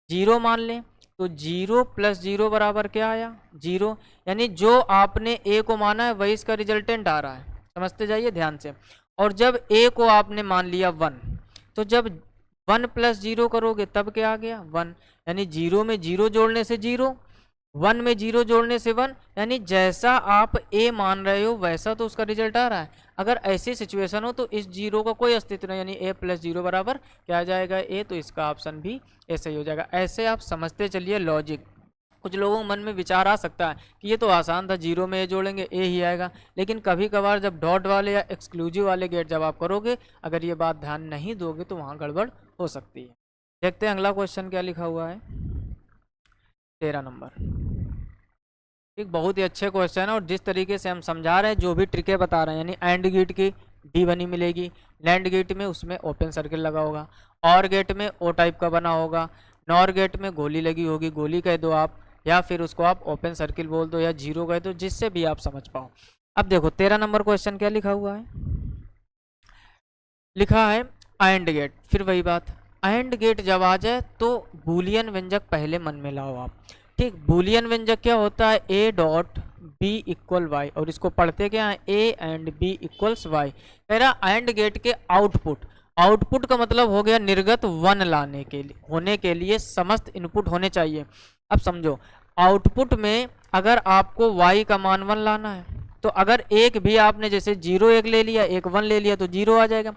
0 मान लें तो 0 प्लस 0 बराबर क्या आया 0। यानी जो आपने ए को माना है वही इसका रिजल्टेंट आ रहा है। समझते जाइए ध्यान से। और जब ए को आपने मान लिया 1, तो जब 1 प्लस 0 करोगे तब क्या आ गया 1। यानी 0 में 0 जोड़ने से 0, 1 में 0 जोड़ने से 1। यानी जैसा आप ए मान रहे हो वैसा तो उसका रिजल्ट आ रहा है। अगर ऐसी सिचुएशन हो तो इस 0 का कोई अस्तित्व नहीं, यानी ए प्लस 0 बराबर क्या आ जाएगा ए। तो इसका ऑप्शन भी ए सही हो जाएगा। ऐसे आप समझते चलिए लॉजिक। कुछ लोगों के मन में विचार आ सकता है कि ये तो आसान था, 0 में ए जोड़ेंगे ए ही आएगा। लेकिन कभी कभार जब डॉट वाले या एक्सक्लूसिव वाले गेट जब आप करोगे, अगर ये बात ध्यान नहीं दोगे तो वहाँ गड़बड़ हो सकती है। देखते हैं अगला क्वेश्चन क्या लिखा हुआ है। 13 नंबर। एक बहुत ही अच्छे क्वेश्चन है और जिस तरीके से हम समझा रहे हैं, जो भी ट्रिकें बता रहे हैं, यानी एंड गेट की डी बनी मिलेगी, लैंड गेट में उसमें ओपन सर्किल लगा होगा, और गेट में ओ टाइप का बना होगा, नॉर गेट में गोली लगी होगी, गोली कह दो आप, या फिर उसको आप ओपन सर्किल बोल दो या जीरो कह दो, जिससे भी आप समझ पाओ। अब देखो 13 नंबर क्वेश्चन क्या लिखा हुआ है। लिखा है एंड गेट। फिर वही बात, एंड गेट जब आ जाए तो बूलियन व्यंजक पहले मन में लाओ आप। ठीक, बूलियन व्यंजक क्या होता है A dot B equal Y, और इसको पढ़ते क्या है A and B equals Y. कह रहा एंड गेट के आउटपुट, आउटपुट का मतलब हो गया निर्गत 1 लाने के लिए, होने के लिए समस्त इनपुट होने चाहिए। अब समझो आउटपुट में अगर आपको y का मान 1 लाना है, तो अगर एक भी आपने जैसे 0 1 ले लिया, एक 1 ले लिया तो 0 आ जाएगा।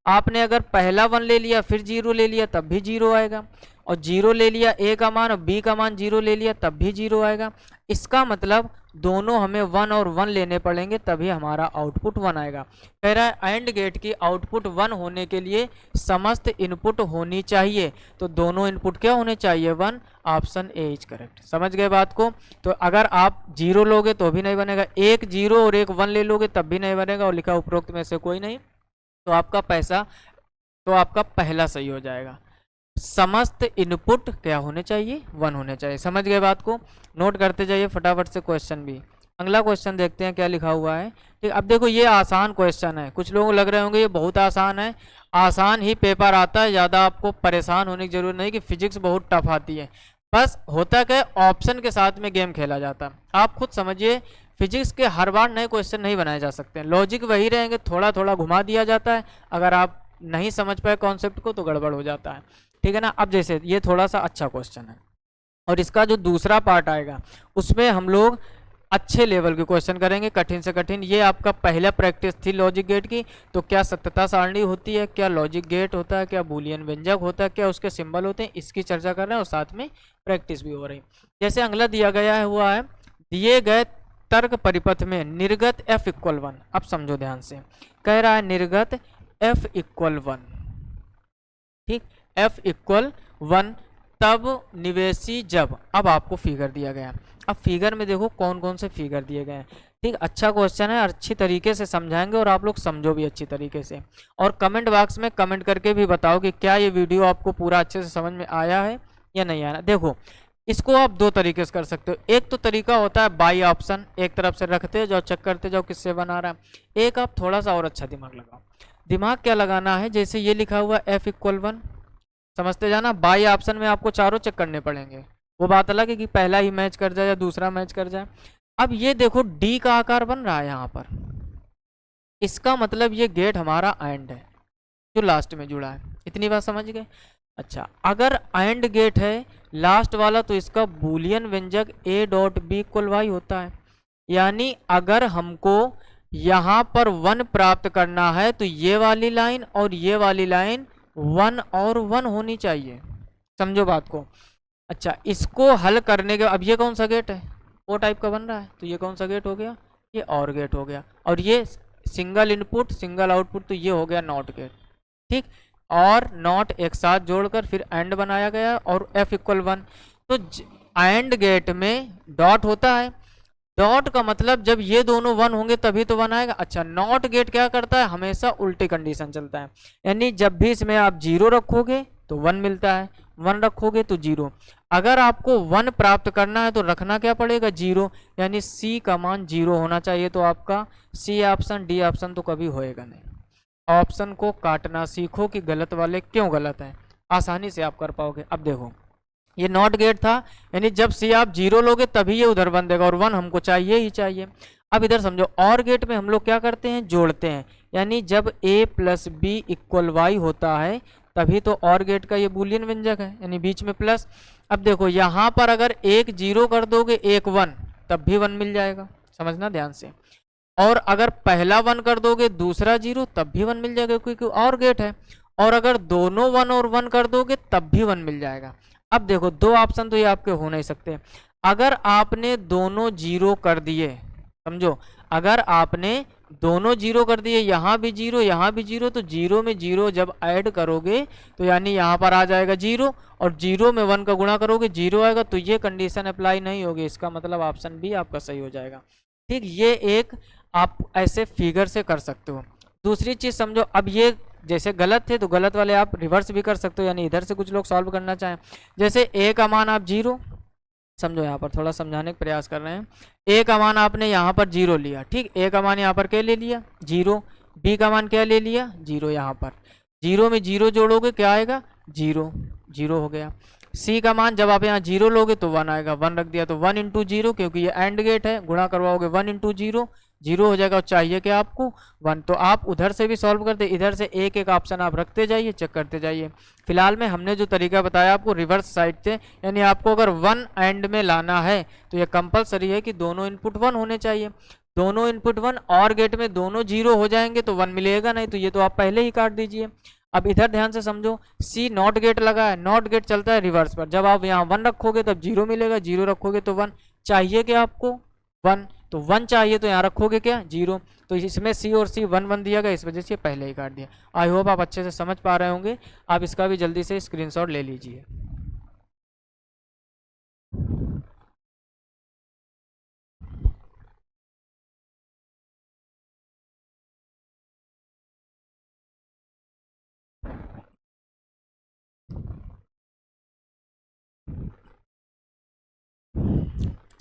आपने अगर पहला 1 ले लिया फिर 0 ले लिया तब भी 0 आएगा, और 0 ले लिया ए का मान और बी का मान 0 ले लिया तब भी 0 आएगा। इसका मतलब दोनों हमें 1 और 1 लेने पड़ेंगे तभी हमारा आउटपुट 1 आएगा। कह रहा है एंड गेट की आउटपुट 1 होने के लिए समस्त इनपुट होनी चाहिए, तो दोनों इनपुट क्या होने चाहिए 1। Option A is correct. समझ गए बात को? तो अगर आप 0 लोगे तो भी नहीं बनेगा, एक 0 और एक 1 ले लोगे तब भी नहीं बनेगा, और लिखा उपरोक्त में से कोई नहीं, तो आपका पहला सही हो जाएगा। समस्त इनपुट क्या होने चाहिए 1 होने चाहिए। समझ गए बात को? नोट करते जाइए फटाफट से क्वेश्चन भी। अगला क्वेश्चन देखते हैं क्या लिखा हुआ है। ठीक, अब देखो ये आसान क्वेश्चन है, कुछ लोग लग रहे होंगे ये बहुत आसान है। आसान ही पेपर आता है, ज़्यादा आपको परेशान होने की जरूरत नहीं कि फिजिक्स बहुत टफ आती है। बस होता क्या ऑप्शन के साथ में गेम खेला जाता है। आप खुद समझिए फिजिक्स के हर बार नए क्वेश्चन नहीं बनाए जा सकते हैं, लॉजिक वही रहेंगे, थोड़ा थोड़ा घुमा दिया जाता है। अगर आप नहीं समझ पाए कॉन्सेप्ट को तो गड़बड़ हो जाता है। ठीक है ना? अब जैसे ये थोड़ा सा अच्छा क्वेश्चन है, और इसका जो दूसरा पार्ट आएगा उसमें हम लोग अच्छे लेवल के क्वेश्चन करेंगे, कठिन से कठिन। ये आपका पहला प्रैक्टिस थी लॉजिक गेट की, तो क्या सत्यता सारणी होती है, क्या लॉजिक गेट होता है, क्या बूलियन व्यंजक होता है, क्या उसके सिंबल होते हैं, इसकी चर्चा कर रहे हैं और साथ में प्रैक्टिस भी हो रही। जैसे अगला दिया गया हुआ है, दिए गए तर्क परिपथ में निर्गत f इक्वल 1। अब समझो ध्यान से, कह रहा है निर्गत f इक्वल 1। ठीक, f इक्वल 1 तब निवेशी जब, अब आपको फिगर दिया गया। अब फिगर में देखो कौन कौन से फिगर दिए गए हैं। ठीक, अच्छा क्वेश्चन है, अच्छी तरीके से समझाएंगे और आप लोग समझो भी अच्छी तरीके से। और कमेंट बॉक्स में कमेंट करके भी बताओ कि क्या ये वीडियो आपको पूरा अच्छे से समझ में आया है या नहीं आया। देखो इसको आप दो तरीके से कर सकते हो। एक तो तरीका होता है बाई ऑप्शन, एक तरफ से रखते जाओ, चेक करते जाओ किससे बना रहा है। एक आप थोड़ा सा और अच्छा दिमाग लगाओ। दिमाग क्या लगाना है, जैसे ये लिखा हुआ f इक्वल 1, समझते जाना। बाई ऑप्शन में आपको चारों चेक करने पड़ेंगे, वो बात अलग है कि पहला ही मैच कर जाए या दूसरा मैच कर जाए। अब ये देखो डी का आकार बन रहा है यहाँ पर, इसका मतलब ये गेट हमारा एंड है जो लास्ट में जुड़ा है। इतनी बात समझ गए? अच्छा, अगर एंड गेट है लास्ट वाला तो इसका बूलियन व्यंजक a dot B equal Y होता है। यानी अगर हमको यहाँ पर 1 प्राप्त करना है तो ये वाली लाइन और ये वाली लाइन 1 और 1 होनी चाहिए। समझो बात को। अच्छा, इसको हल करने के अब ये कौन सा गेट है, ओ टाइप का बन रहा है, तो ये कौन सा गेट हो गया, ये और गेट हो गया। और ये सिंगल इनपुट सिंगल आउटपुट, तो ये हो गया नॉट गेट। ठीक, और नॉट एक साथ जोड़कर फिर एंड बनाया गया और f इक्वल 1। तो एंड गेट में डॉट होता है, डॉट का मतलब जब ये दोनों 1 होंगे तभी तो 1 आएगा। अच्छा, नॉट गेट क्या करता है, हमेशा उल्टी कंडीशन चलता है, यानी जब भी इसमें आप 0 रखोगे तो 1 मिलता है, 1 रखोगे तो 0। अगर आपको 1 प्राप्त करना है तो रखना क्या पड़ेगा, 0, यानी C का मान 0 होना चाहिए। तो आपका C ऑप्शन, D ऑप्शन तो कभी होएगा नहीं। ऑप्शन को काटना सीखो कि गलत वाले क्यों गलत हैं, आसानी से आप कर पाओगे। अब देखो, ये नॉट गेट था, यानी जब C आप 0 लोगे तभी ये उधर बन देगा और 1 हमको चाहिए ही चाहिए। अब इधर समझो, और गेट में हम लोग क्या करते हैं, जोड़ते हैं, यानी जब a plus B equal Y होता है तभी तो और गेट का ये बूलियन व्यंजक है, यानी बीच में प्लस। अब देखो, यहाँ पर अगर एक 0 कर दोगे एक 1 तब भी 1 मिल जाएगा, समझना ध्यान से। और अगर पहला 1 कर दोगे दूसरा 0 तब भी 1 मिल जाएगा, क्योंकि और गेट है। और अगर दोनों 1 और 1 कर दोगे तब भी 1 मिल जाएगा। अब देखो, 2 ऑप्शन तो ये आपके हो नहीं सकते। अगर आपने दोनों 0 कर दिए, समझो, अगर आपने दोनों 0 कर दिए, यहाँ भी 0 यहाँ भी 0, तो 0 में 0 जब ऐड करोगे तो यानी यहाँ पर आ जाएगा 0, और 0 में 1 का गुणा करोगे 0 आएगा, तो ये कंडीशन अप्लाई नहीं होगी। इसका मतलब ऑप्शन बी आपका सही हो जाएगा। ठीक, ये एक आप ऐसे फिगर से कर सकते हो। दूसरी चीज समझो, अब ये जैसे गलत थे तो गलत वाले आप रिवर्स भी कर सकते हो, यानी इधर से कुछ लोग सॉल्व करना चाहें। जैसे a का मान आप 0, समझो यहाँ पर थोड़ा समझाने का प्रयास कर रहे हैं। a का मान आपने यहाँ पर 0 लिया, ठीक, a का मान यहाँ पर क्या ले लिया, 0, b का मान क्या ले लिया, 0। यहाँ पर 0 में 0 जोड़ोगे क्या आएगा, 0, 0 हो गया। c का मान जब आप यहाँ 0 लोगे तो 1 आएगा, 1 रख दिया तो 1 इंटू 0, क्योंकि ये एंड गेट है, गुणा करवाओगे 1 इंटू 0, 0 हो जाएगा। और चाहिए क्या आपको, 1। तो आप उधर से भी सॉल्व करते, इधर से एक एक ऑप्शन आप रखते जाइए, चेक करते जाइए। फिलहाल में हमने जो तरीका बताया आपको रिवर्स साइड से, यानी आपको अगर 1 एंड में लाना है तो ये कंपलसरी है कि दोनों इनपुट 1 होने चाहिए। दोनों इनपुट 1, और गेट में दोनों 0 हो जाएंगे तो 1 मिलेगा नहीं, तो ये तो आप पहले ही काट दीजिए। अब इधर ध्यान से समझो, C नॉट गेट लगा है, नॉट गेट चलता है रिवर्स पर। जब आप यहाँ 1 रखोगे तब 0 मिलेगा, 0 रखोगे तो 1। चाहिए क्या आपको, 1, तो 1 चाहिए तो यहाँ रखोगे क्या, 0। तो इसमें C और C 1 1 दिया गया, इस वजह से पहले ही काट दिया। आई होप आप अच्छे से समझ पा रहे होंगे। आप इसका भी जल्दी से स्क्रीनशॉट ले लीजिए।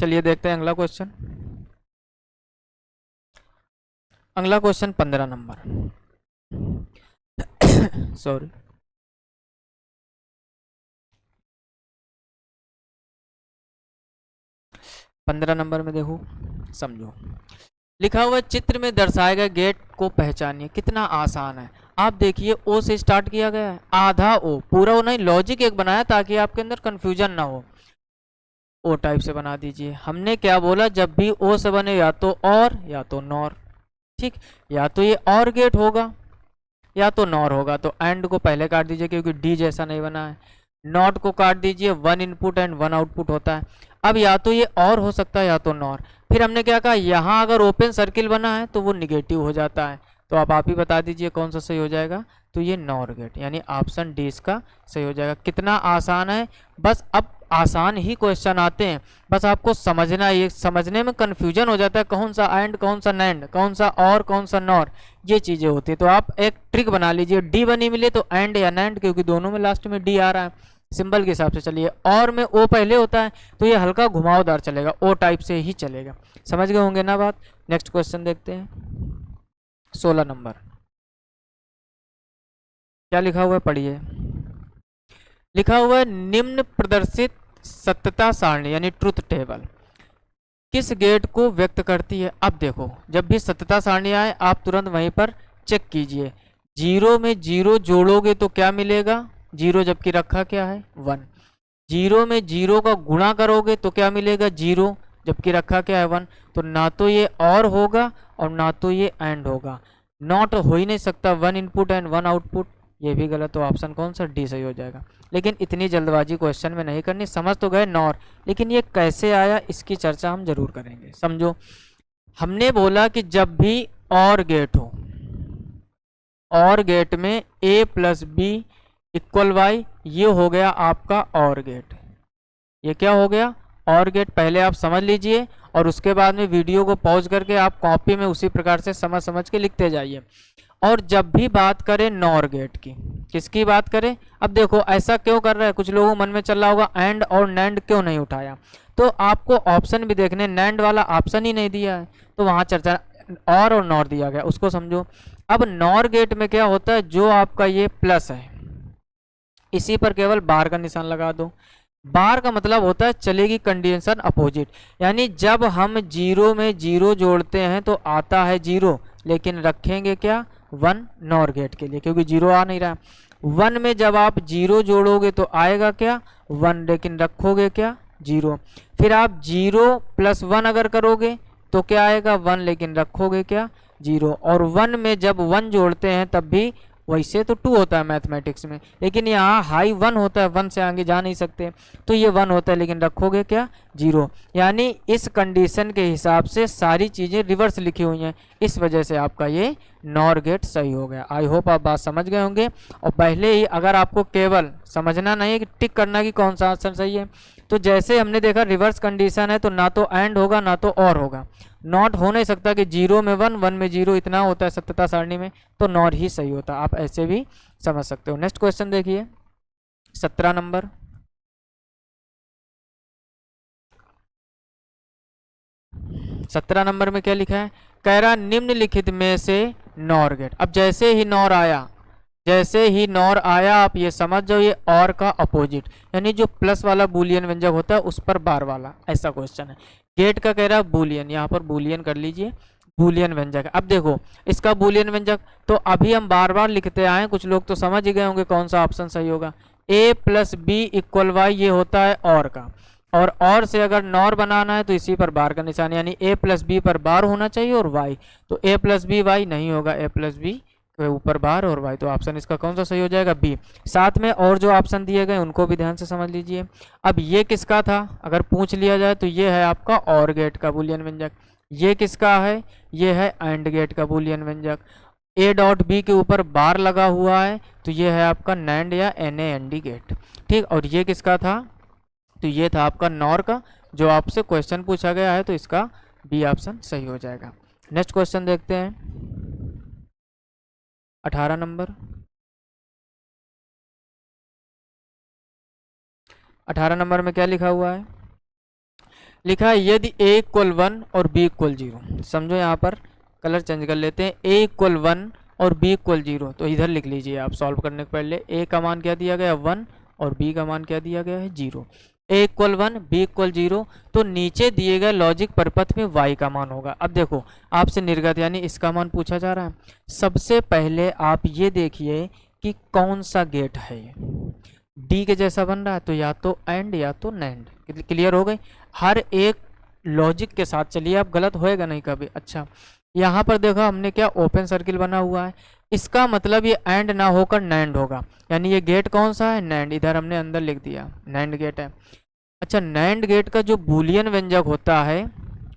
चलिए देखते हैं अगला क्वेश्चन। अगला क्वेश्चन 15 नंबर सॉरी, पंद्रह नंबर में देखो, समझो, लिखा हुआ चित्र में दर्शाए गए गेट को पहचानिए। कितना आसान है। आप देखिए, ओ से स्टार्ट किया गया है, आधा ओ, पूरा ओ नहीं, लॉजिक एक बनाया ताकि आपके अंदर कंफ्यूजन ना हो। ओ टाइप से बना दीजिए। हमने क्या बोला, जब भी ओ से बने या तो और या तो नॉर। ठीक, या तो ये और गेट होगा या तो नॉर होगा, तो एंड को पहले काट दीजिए क्योंकि डी जैसा नहीं बना है। नॉट को काट दीजिए, 1 इनपुट एंड 1 आउटपुट होता है। अब या तो ये और हो सकता है या तो नॉर। फिर हमने क्या कहा, यहाँ अगर ओपन सर्किल बना है तो वो निगेटिव हो जाता है। तो आप ही बता दीजिए कौन सा सही हो जाएगा। तो ये नॉर गेट, यानी ऑप्शन डी इसका सही हो जाएगा। कितना आसान है, बस अब आसान ही क्वेश्चन आते हैं, बस आपको समझना, ये समझने में कंफ्यूजन हो जाता है कौन सा एंड कौन सा नैंड, कौन सा और कौन सा नॉर, ये चीजें होती है। तो आप एक ट्रिक बना लीजिए, डी बनी मिले तो एंड या नैंड, क्योंकि दोनों में लास्ट में डी आ रहा है सिंबल के हिसाब से। चलिए, और में ओ पहले होता है तो ये हल्का घुमावदार चलेगा, ओ टाइप से ही चलेगा। समझ गए होंगे ना बात। नेक्स्ट क्वेश्चन देखते हैं, 16 नंबर। क्या लिखा हुआ है, पढ़िए। लिखा हुआ है, निम्न प्रदर्शित सत्यता सारणी यानी ट्रुथ टेबल किस गेट को व्यक्त करती है। अब देखो, जब भी सत्यता सारणी आए आप तुरंत वहीं पर चेक कीजिए। 0 में 0 जोड़ोगे तो क्या मिलेगा, जीरो, जबकि रखा क्या है 1। जीरो में जीरो का गुणा करोगे तो क्या मिलेगा 0, जबकि रखा क्या है 1। तो ना तो ये और होगा और ना तो ये एंड होगा, नॉट हो ही नहीं सकता, 1 इनपुट एंड 1 आउटपुट, ये भी गलत। तो ऑप्शन कौन सा डी सही हो जाएगा। लेकिन इतनी जल्दबाजी क्वेश्चन में नहीं करनी, समझ तो गए नॉर, लेकिन ये कैसे आया इसकी चर्चा हम जरूर करेंगे। समझो, हमने बोला कि जब भी और गेट हो, और गेट में a plus B equal Y, ये हो गया आपका और गेट। ये क्या हो गया और गेट, पहले आप समझ लीजिए और उसके बाद में वीडियो को पॉज करके आप कॉपी में उसी प्रकार से समझ समझ के लिखते जाइए। और जब भी बात करें नॉर गेट की, किसकी बात करें, अब देखो ऐसा क्यों कर रहा है, कुछ लोगों मन में चल रहा होगा एंड और नैंड क्यों नहीं उठाया, तो आपको ऑप्शन भी देखने, नैंड वाला ऑप्शन ही नहीं दिया है, तो वहाँ चर्चा और नॉर दिया गया, उसको समझो। अब नॉर गेट में क्या होता है, जो आपका ये प्लस है इसी पर केवल बार का निशान लगा दो। बार का मतलब होता है चलेगी कंडीशन अपोजिट, यानी जब हम जीरो में जीरो जोड़ते हैं तो आता है जीरो, लेकिन रखेंगे क्या 1 नॉर गेट के लिए, क्योंकि जीरो आ नहीं रहा। 1 में जब आप जीरो जोड़ोगे तो आएगा क्या 1, लेकिन रखोगे क्या 0। फिर आप 0 प्लस 1 अगर करोगे तो क्या आएगा 1, लेकिन रखोगे क्या 0। और 1 में जब 1 जोड़ते हैं तब भी, वैसे तो 2 होता है मैथमेटिक्स में, लेकिन यहाँ हाई 1 होता है, 1 से आगे जा नहीं सकते, तो ये 1 होता है, लेकिन रखोगे क्या 0। यानी इस कंडीशन के हिसाब से सारी चीज़ें रिवर्स लिखी हुई हैं, इस वजह से आपका ये नॉर गेट सही हो गया। आई होप आप बात समझ गए होंगे। और पहले ही अगर आपको केवल समझना नहीं है कि टिक करना कि कौन सा आंसर सही है, तो जैसे हमने देखा रिवर्स कंडीशन है तो ना तो एंड होगा ना तो और होगा, नॉट हो नहीं सकता कि 0 में 1, 1 में 0, इतना होता है सत्यता सारणी में, तो नॉर ही सही होता है। आप ऐसे भी समझ सकते हो। नेक्स्ट क्वेश्चन देखिए 17 नंबर। सत्रह नंबर में क्या लिखा है, कह रहा निम्नलिखित में से नॉर गेट। अब जैसे ही नॉर आया, जैसे ही नॉर आया आप ये समझ जाओ ये और का अपोजिट, यानी जो प्लस वाला बूलियन व्यंजक होता है उस पर बार वाला, ऐसा क्वेश्चन है। गेट का कह रहा है बूलियन, यहाँ पर बूलियन कर लीजिए, बूलियन व्यंजक। अब देखो इसका बूलियन व्यंजक तो अभी हम बार बार लिखते आए, कुछ लोग तो समझ ही गए होंगे कौन सा ऑप्शन सही होगा। a plus B equal Y, ये होता है और का, और से अगर नॉर बनाना है तो इसी पर बार का निशान, यानी a प्लस बी पर बार होना चाहिए और y, तो a प्लस बी वाई नहीं होगा, a प्लस बी ऊपर बार और y, तो ऑप्शन इसका कौन सा सही हो जाएगा बी। साथ में और जो ऑप्शन दिए गए उनको भी ध्यान से समझ लीजिए। अब ये किसका था अगर पूछ लिया जाए तो ये है आपका और गेट का बूलियन व्यंजक। ये किसका है, ये है एंड गेट का बूलियन व्यंजक। a डॉट बी के ऊपर बार लगा हुआ है तो ये है आपका नैंड या NAND गेट, ठीक। और ये किसका था, तो ये था आपका नॉर का, जो आपसे क्वेश्चन पूछा गया है तो इसका बी ऑप्शन सही हो जाएगा। नेक्स्ट क्वेश्चन देखते हैं 18 नंबर। 18 नंबर में क्या लिखा हुआ है, लिखा है यदि a इक्वल 1 और b इक्वल 0। समझो यहाँ पर कलर चेंज कर लेते हैं, a इक्वल 1 और b इक्वल 0, तो इधर लिख लीजिए आप सॉल्व करने के पहले। a का मान क्या दिया गया 1 और b का मान क्या दिया गया है 0। a इक्वल 1 b इक्वल 0, तो नीचे दिए गए लॉजिक परिपथ में y का मान होगा। अब देखो आपसे निर्गत यानी इसका मान पूछा जा रहा है। सबसे पहले आप ये देखिए कि कौन सा गेट है, ये डी के जैसा बन रहा है तो या तो एंड या तो नैंड। क्लियर हो गई, हर एक लॉजिक के साथ चलिए, आप गलत होएगा नहीं कभी। अच्छा यहाँ पर देखो हमने क्या ओपन सर्किल बना हुआ है, इसका मतलब ये एंड ना होकर नैंड होगा, यानी ये गेट कौन सा है नैंड, इधर हमने अंदर लिख दिया नैंड गेट है। अच्छा नैंड गेट का जो बूलियन व्यंजक होता है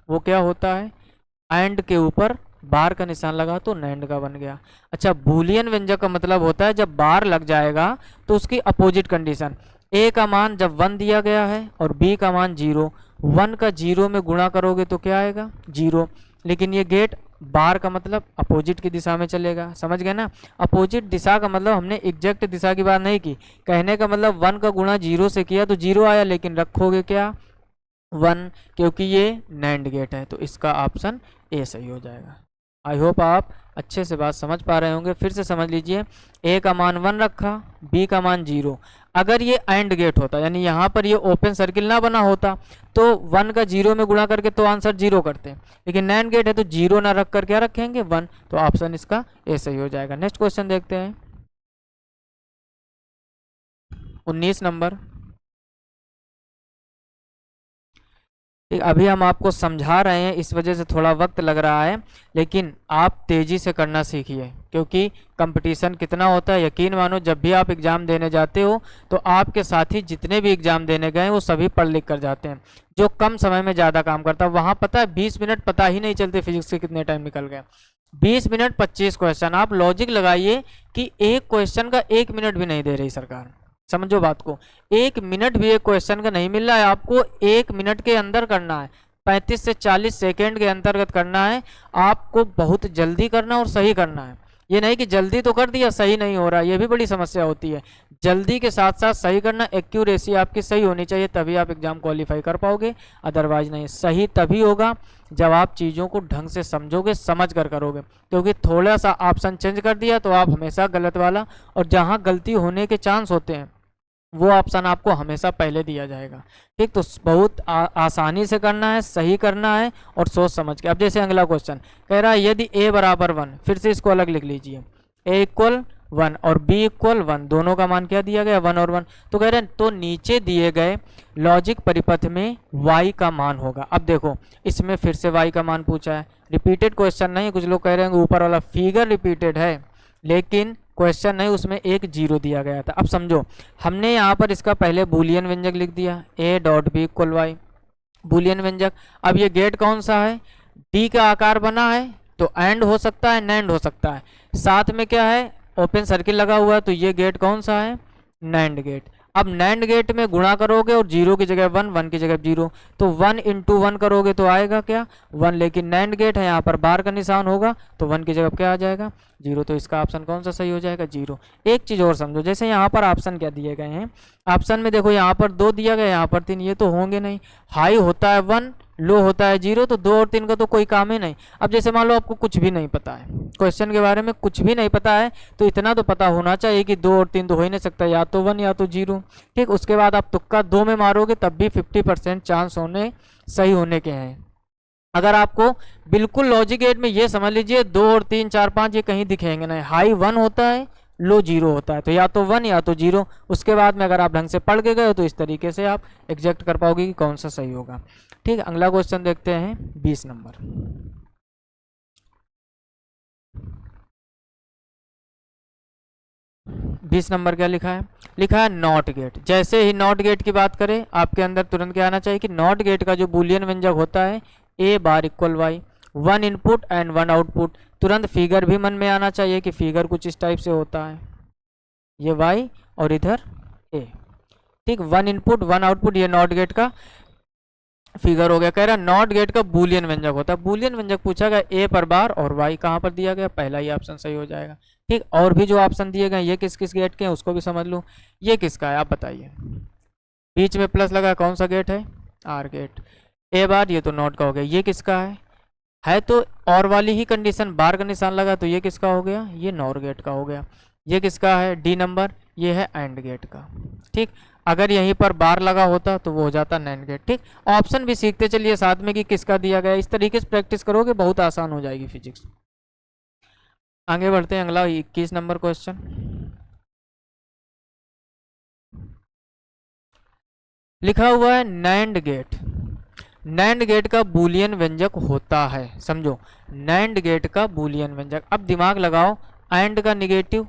वो क्या होता है, एंड के ऊपर बार का निशान लगा तो नैंड का बन गया। अच्छा बूलियन व्यंजक का मतलब होता है जब बार लग जाएगा तो उसकी अपोजिट कंडीशन, a का मान जब 1 दिया गया है और b का मान 0, 1 का 0 में गुणा करोगे तो क्या आएगा 0, लेकिन ये गेट बार का मतलब अपोजिट की दिशा में चलेगा, समझ गए ना। अपोजिट दिशा का मतलब हमने एग्जैक्ट दिशा की बात नहीं की, कहने का मतलब 1 का गुणा 0 से किया तो 0 आया, लेकिन रखोगे क्या 1, क्योंकि ये नैंड गेट है, तो इसका ऑप्शन ए सही हो जाएगा। आई होप आप अच्छे से बात समझ पा रहे होंगे। फिर से समझ लीजिए, ए का मान 1 रखा, बी का मान 0। अगर ये एंड गेट होता यानी यहाँ पर ये ओपन सर्किल ना बना होता तो 1 का 0 में गुणा करके तो आंसर 0 करते, लेकिन नैंड गेट है तो 0 ना रख कर क्या रखेंगे 1, तो ऑप्शन इसका ए सही हो जाएगा। नेक्स्ट क्वेश्चन देखते हैं 19 नंबर। ठीक, अभी हम आपको समझा रहे हैं, इस वजह से थोड़ा वक्त लग रहा है, लेकिन आप तेजी से करना सीखिए, क्योंकि कंपटीशन कितना होता है। यकीन मानो, जब भी आप एग्जाम देने जाते हो तो आपके साथी जितने भी एग्जाम देने गए वो सभी पढ़ लिख कर जाते हैं। जो कम समय में ज़्यादा काम करता है, वहाँ पता है 20 मिनट पता ही नहीं चलते फिजिक्स के कितने टाइम निकल गए। 20 मिनट 25 क्वेश्चन, आप लॉजिक लगाइए कि एक क्वेश्चन का 1 मिनट भी नहीं दे रही सरकार। समझो बात को, 1 मिनट भी एक क्वेश्चन का नहीं मिल रहा है, आपको 1 मिनट के अंदर करना है, 35 से 40 सेकेंड के अंतर्गत करना है। आपको बहुत जल्दी करना और सही करना है। ये नहीं कि जल्दी तो कर दिया सही नहीं हो रहा, ये भी बड़ी समस्या होती है। जल्दी के साथ साथ सही करना, एक्यूरेसी आपकी सही होनी चाहिए, तभी आप एग्जाम क्वालिफाई कर पाओगे, अदरवाइज नहीं। सही तभी होगा जब आप चीज़ों को ढंग से समझोगे, समझ कर करोगे, क्योंकि थोड़ा सा ऑप्शन चेंज कर दिया तो आप हमेशा गलत वाला, और जहाँ गलती होने के चांस होते हैं वो ऑप्शन आपको हमेशा पहले दिया जाएगा। ठीक, तो बहुत आसानी से करना है, सही करना है और सोच समझ के। अब जैसे अगला क्वेश्चन कह रहा है यदि a बराबर 1, फिर से इसको अलग लिख लीजिए, a इक्वल 1 और b इक्वल 1, दोनों का मान क्या दिया गया 1 और 1। तो कह रहे हैं तो नीचे दिए गए लॉजिक परिपथ में y का मान होगा। अब देखो इसमें फिर से y का मान पूछा है, रिपीटेड क्वेश्चन नहीं। कुछ लोग कह रहे हैं ऊपर वाला फिगर रिपीटेड है, लेकिन क्वेश्चन नहीं, उसमें एक जीरो दिया गया था। अब समझो, हमने यहाँ पर इसका पहले बूलियन व्यंजक लिख दिया, a dot B equal Y, Boolean व्यंजक। अब ये गेट कौन सा है, डी का आकार बना है, तो एंड हो सकता है, नैंड हो सकता है। साथ में क्या है, ओपन सर्किल लगा हुआ है, तो ये गेट कौन सा है, नैंड गेट। अब नैंड गेट में गुणा करोगे और जीरो की जगह 1, 1 की जगह 0, तो 1 इंटू 1 करोगे तो आएगा क्या 1, लेकिन नैंड गेट है, यहाँ पर बार का निशान होगा, तो 1 की जगह क्या आ जाएगा 0। तो इसका ऑप्शन कौन सा सही हो जाएगा 0। एक चीज़ और समझो, जैसे यहाँ पर ऑप्शन क्या दिए गए हैं, ऑप्शन में देखो यहाँ पर 2 दिया गया, यहाँ पर 3, ये तो होंगे नहीं। हाई होता है 1, लो होता है 0, तो 2 और 3 का तो कोई काम ही नहीं। अब जैसे मान लो आपको कुछ भी नहीं पता है, क्वेश्चन के बारे में कुछ भी नहीं पता है, तो इतना तो पता होना चाहिए कि 2 और 3 तो हो ही नहीं सकता, या तो 1 या तो 0। ठीक, उसके बाद आप तुक्का 2 में मारोगे तब भी 50% चांस होने सही होने के हैं। अगर आपको बिल्कुल लॉजिक गेट में ये समझ लीजिए 2 और 3 4 5 ये कहीं दिखेंगे नहीं, हाई 1 होता है, लो 0 होता है, तो या तो 1 या तो 0। उसके बाद में अगर आप ढंग से पढ़ के गए तो इस तरीके से आप एग्जैक्ट कर पाओगे कि कौन सा सही होगा। ठीक, अगला क्वेश्चन देखते हैं 20 नंबर। 20 नंबर क्या लिखा है, लिखा है नॉट गेट। जैसे ही नॉट गेट की बात करें, आपके अंदर तुरंत क्या आना चाहिए कि नॉट गेट का जो बूलियन व्यंजक होता है a bar equal Y, 1 input and 1 output. तुरंत फिगर भी मन में आना चाहिए कि फिगर कुछ इस टाइप से होता है, ये y और इधर a। ठीक, 1 इनपुट 1 आउटपुट, ये नॉट गेट का फिगर हो गया। कह रहा नॉट गेट का बूलियन व्यंजक होता है, बूलियन व्यंजक पूछा गया a पर बार और y कहाँ पर दिया गया, पहला ही ऑप्शन सही हो जाएगा। ठीक, और भी जो ऑप्शन दिए गए ये किस किस गेट के हैं उसको भी समझ लो। ये किसका है आप बताइए, बीच में प्लस लगा, कौन सा गेट है, आर गेट। ए बार, ये तो नॉट का हो गया। ये किसका है तो और वाली ही कंडीशन, बार का निशान लगा, तो ये किसका हो गया, ये नॉर गेट का हो गया। ये किसका है, डी नंबर, ये है एंड गेट का। ठीक, अगर यहीं पर बार लगा होता तो वो हो जाता नैंड गेट। ठीक, ऑप्शन भी सीखते चलिए साथ में कि किसका दिया गया, इस तरीके से प्रैक्टिस करोगे बहुत आसान हो जाएगी फिजिक्स। आगे बढ़ते हैं, अगला 21 नंबर क्वेश्चन। लिखा हुआ है नैंड गेट। नैंड गेट का बूलियन व्यंजक होता है, समझो नैंड गेट का बूलियन व्यंजक। अब दिमाग लगाओ, एंड का निगेटिव,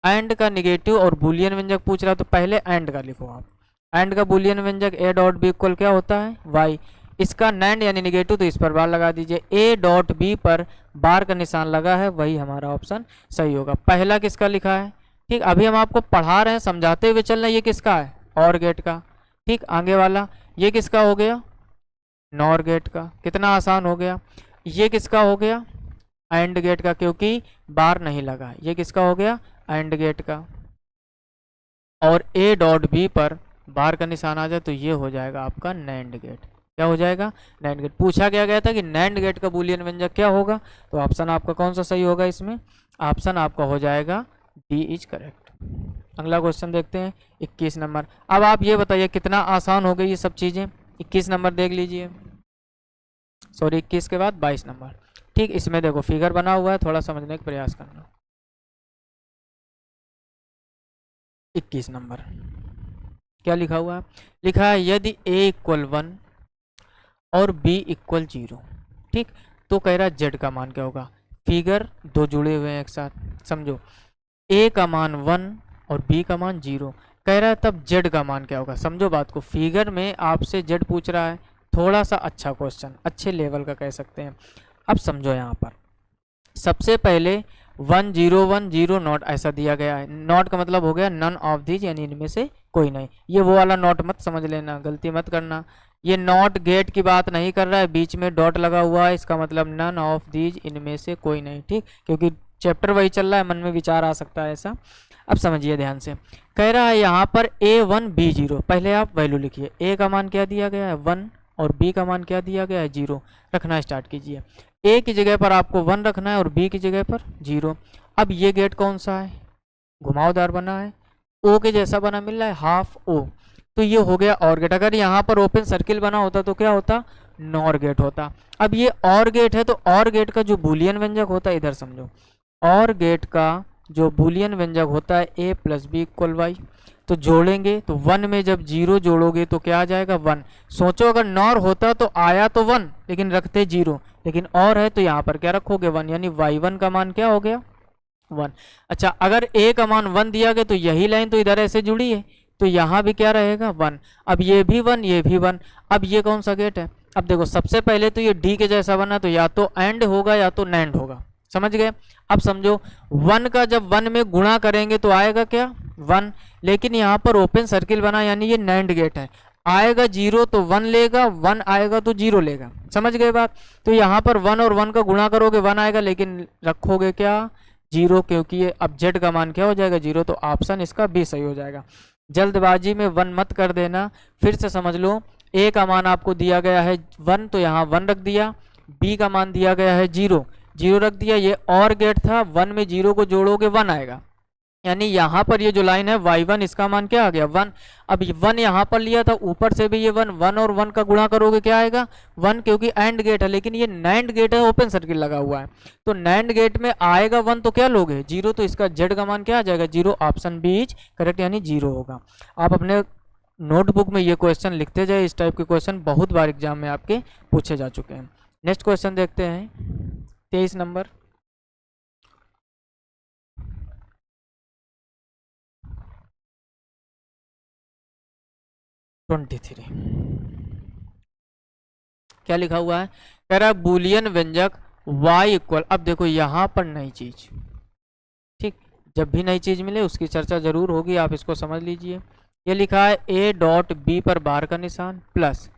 एंड का निगेटिव और बूलियन व्यंजक पूछ रहा, तो पहले एंड का लिखो आप। एंड का बूलियन व्यंजक a डॉट बी इक्वल क्या होता है y। इसका नैंड यानी निगेटिव, तो इस पर बार लगा दीजिए, a डॉट बी पर बार का निशान लगा है, वही हमारा ऑप्शन सही होगा। पहला किसका लिखा है, ठीक, अभी हम आपको पढ़ा रहे हैं, समझाते हुए चल रहे हैं, ये किसका है, और गेट का। ठीक, आगे वाला ये किसका हो गया, नॉर गेट का। कितना आसान हो गया। ये किसका हो गया, एंड गेट का, क्योंकि बार नहीं लगा। ये किसका हो गया, एंड गेट का। और a डॉट बी पर बार का निशान आ जाए तो ये हो जाएगा आपका नैंड गेट। क्या हो जाएगा, नैंड गेट। पूछा गया था कि नैंड गेट का बूलियन व्यंजक क्या होगा, तो ऑप्शन आपका कौन सा सही होगा इसमें, ऑप्शन आपका हो जाएगा डी इज करेक्ट। अगला क्वेश्चन देखते हैं 21 नंबर। अब आप ये बताइए कितना आसान हो गई ये सब चीज़ें। 21 नंबर देख लीजिए, सॉरी 21 के बाद 22 नंबर। ठीक, इसमें देखो फिगर बना हुआ है, थोड़ा समझने का प्रयास करना। 21 नंबर क्या लिखा हुआ है? लिखा है यदि a इक्वल 1 और b इक्वल 0, ठीक, तो कह रहा है z का मान क्या होगा। फिगर दो जुड़े हुए हैं एक साथ, समझो a का मान 1 और b का मान 0, कह रहा है तब z का मान क्या होगा। समझो बात को, फिगर में आपसे z पूछ रहा है, थोड़ा सा अच्छा क्वेश्चन, अच्छे लेवल का कह सकते हैं। अब समझो यहाँ पर सबसे पहले 1 0 1 0 नॉट ऐसा दिया गया है। नॉट का मतलब हो गया नन ऑफ दीज, यानी इनमें से कोई नहीं। ये वो वाला नॉट मत समझ लेना, गलती मत करना। ये नॉट गेट की बात नहीं कर रहा है, बीच में डॉट लगा हुआ है, इसका मतलब नन ऑफ दीज, इनमें से कोई नहीं, ठीक, क्योंकि चैप्टर वही चल रहा है, मन में विचार आ सकता है ऐसा। अब समझिए ध्यान से, कह रहा है यहाँ पर a1 b0, पहले आप वैल्यू लिखिए। a का मान क्या दिया गया है 1 और b का मान क्या दिया गया है 0, रखना स्टार्ट कीजिए। a की जगह पर आपको 1 रखना है और b की जगह पर 0। अब ये गेट कौन सा है, घुमावदार बना है, o के जैसा बना मिल रहा है, हाफ o, तो ये हो गया और गेट। अगर यहाँ पर ओपन सर्किल बना होता तो क्या होता, नॉर गेट होता। अब ये और गेट है तो और गेट का जो बूलियन व्यंजक होता है, इधर समझो, और गेट का जो बूलियन व्यंजक होता है a plus B equal Y, तो जोड़ेंगे तो 1 में जब 0 जोड़ोगे तो क्या आ जाएगा 1। सोचो अगर नॉर होता तो आया तो 1 लेकिन रखते 0, लेकिन और है तो यहाँ पर क्या रखोगे 1, यानी y1 का मान क्या हो गया 1। अच्छा, अगर a का मान 1 दिया गया तो यही लाइन तो इधर ऐसे जुड़ी है, तो यहाँ भी क्या रहेगा 1। अब ये भी 1 ये भी 1। अब ये कौन सा गेट है, अब देखो सबसे पहले तो ये d के जैसा बना, तो या तो एंड होगा या तो नैंड होगा, समझ गए। अब समझो 1 का जब 1 में गुणा करेंगे तो आएगा क्या 1, लेकिन यहाँ पर ओपन सर्किल बना यानी ये नैंड गेट है, आएगा 0 तो 1 लेगा, 1 आएगा तो 0 लेगा, समझ गए बात। तो यहाँ पर 1 और 1 का गुणा करोगे 1 आएगा, लेकिन रखोगे क्या 0, क्योंकि ये अब z का मान क्या हो जाएगा 0, तो ऑप्शन इसका बी सही हो जाएगा। जल्दबाजी में 1 मत कर देना, फिर से समझ लो। a का मान आपको दिया गया है 1 तो यहाँ 1 रख दिया, b का मान दिया गया है 0 रख दिया। ये और गेट था, 1 में 0 को जोड़ोगे 1 आएगा, यानी यहाँ पर ये जो लाइन है y1 इसका मान क्या आ गया 1। अब 1 यहाँ पर लिया था, ऊपर से भी ये 1 और 1 का गुणा करोगे क्या आएगा 1, क्योंकि एंड गेट है, लेकिन ये नैंड गेट है, ओपन सर्किल लगा हुआ है, तो नैंड गेट में आएगा 1 तो क्या लोगे 0, तो इसका z का मान क्या आ जाएगा 0, ऑप्शन बी इज करेक्ट, यानी 0 होगा। आप अपने नोटबुक में ये क्वेश्चन लिखते जाए, इस टाइप के क्वेश्चन बहुत बार एग्जाम में आपके पूछे जा चुके हैं। नेक्स्ट क्वेश्चन देखते हैं 23 नंबर। क्या लिखा हुआ है, कह रहा है बूलियन व्यंजक y इक्वल। अब देखो यहाँ पर नई चीज, ठीक, जब भी नई चीज मिले उसकी चर्चा जरूर होगी, आप इसको समझ लीजिए। ये लिखा है a डॉट b पर बार का निशान प्लस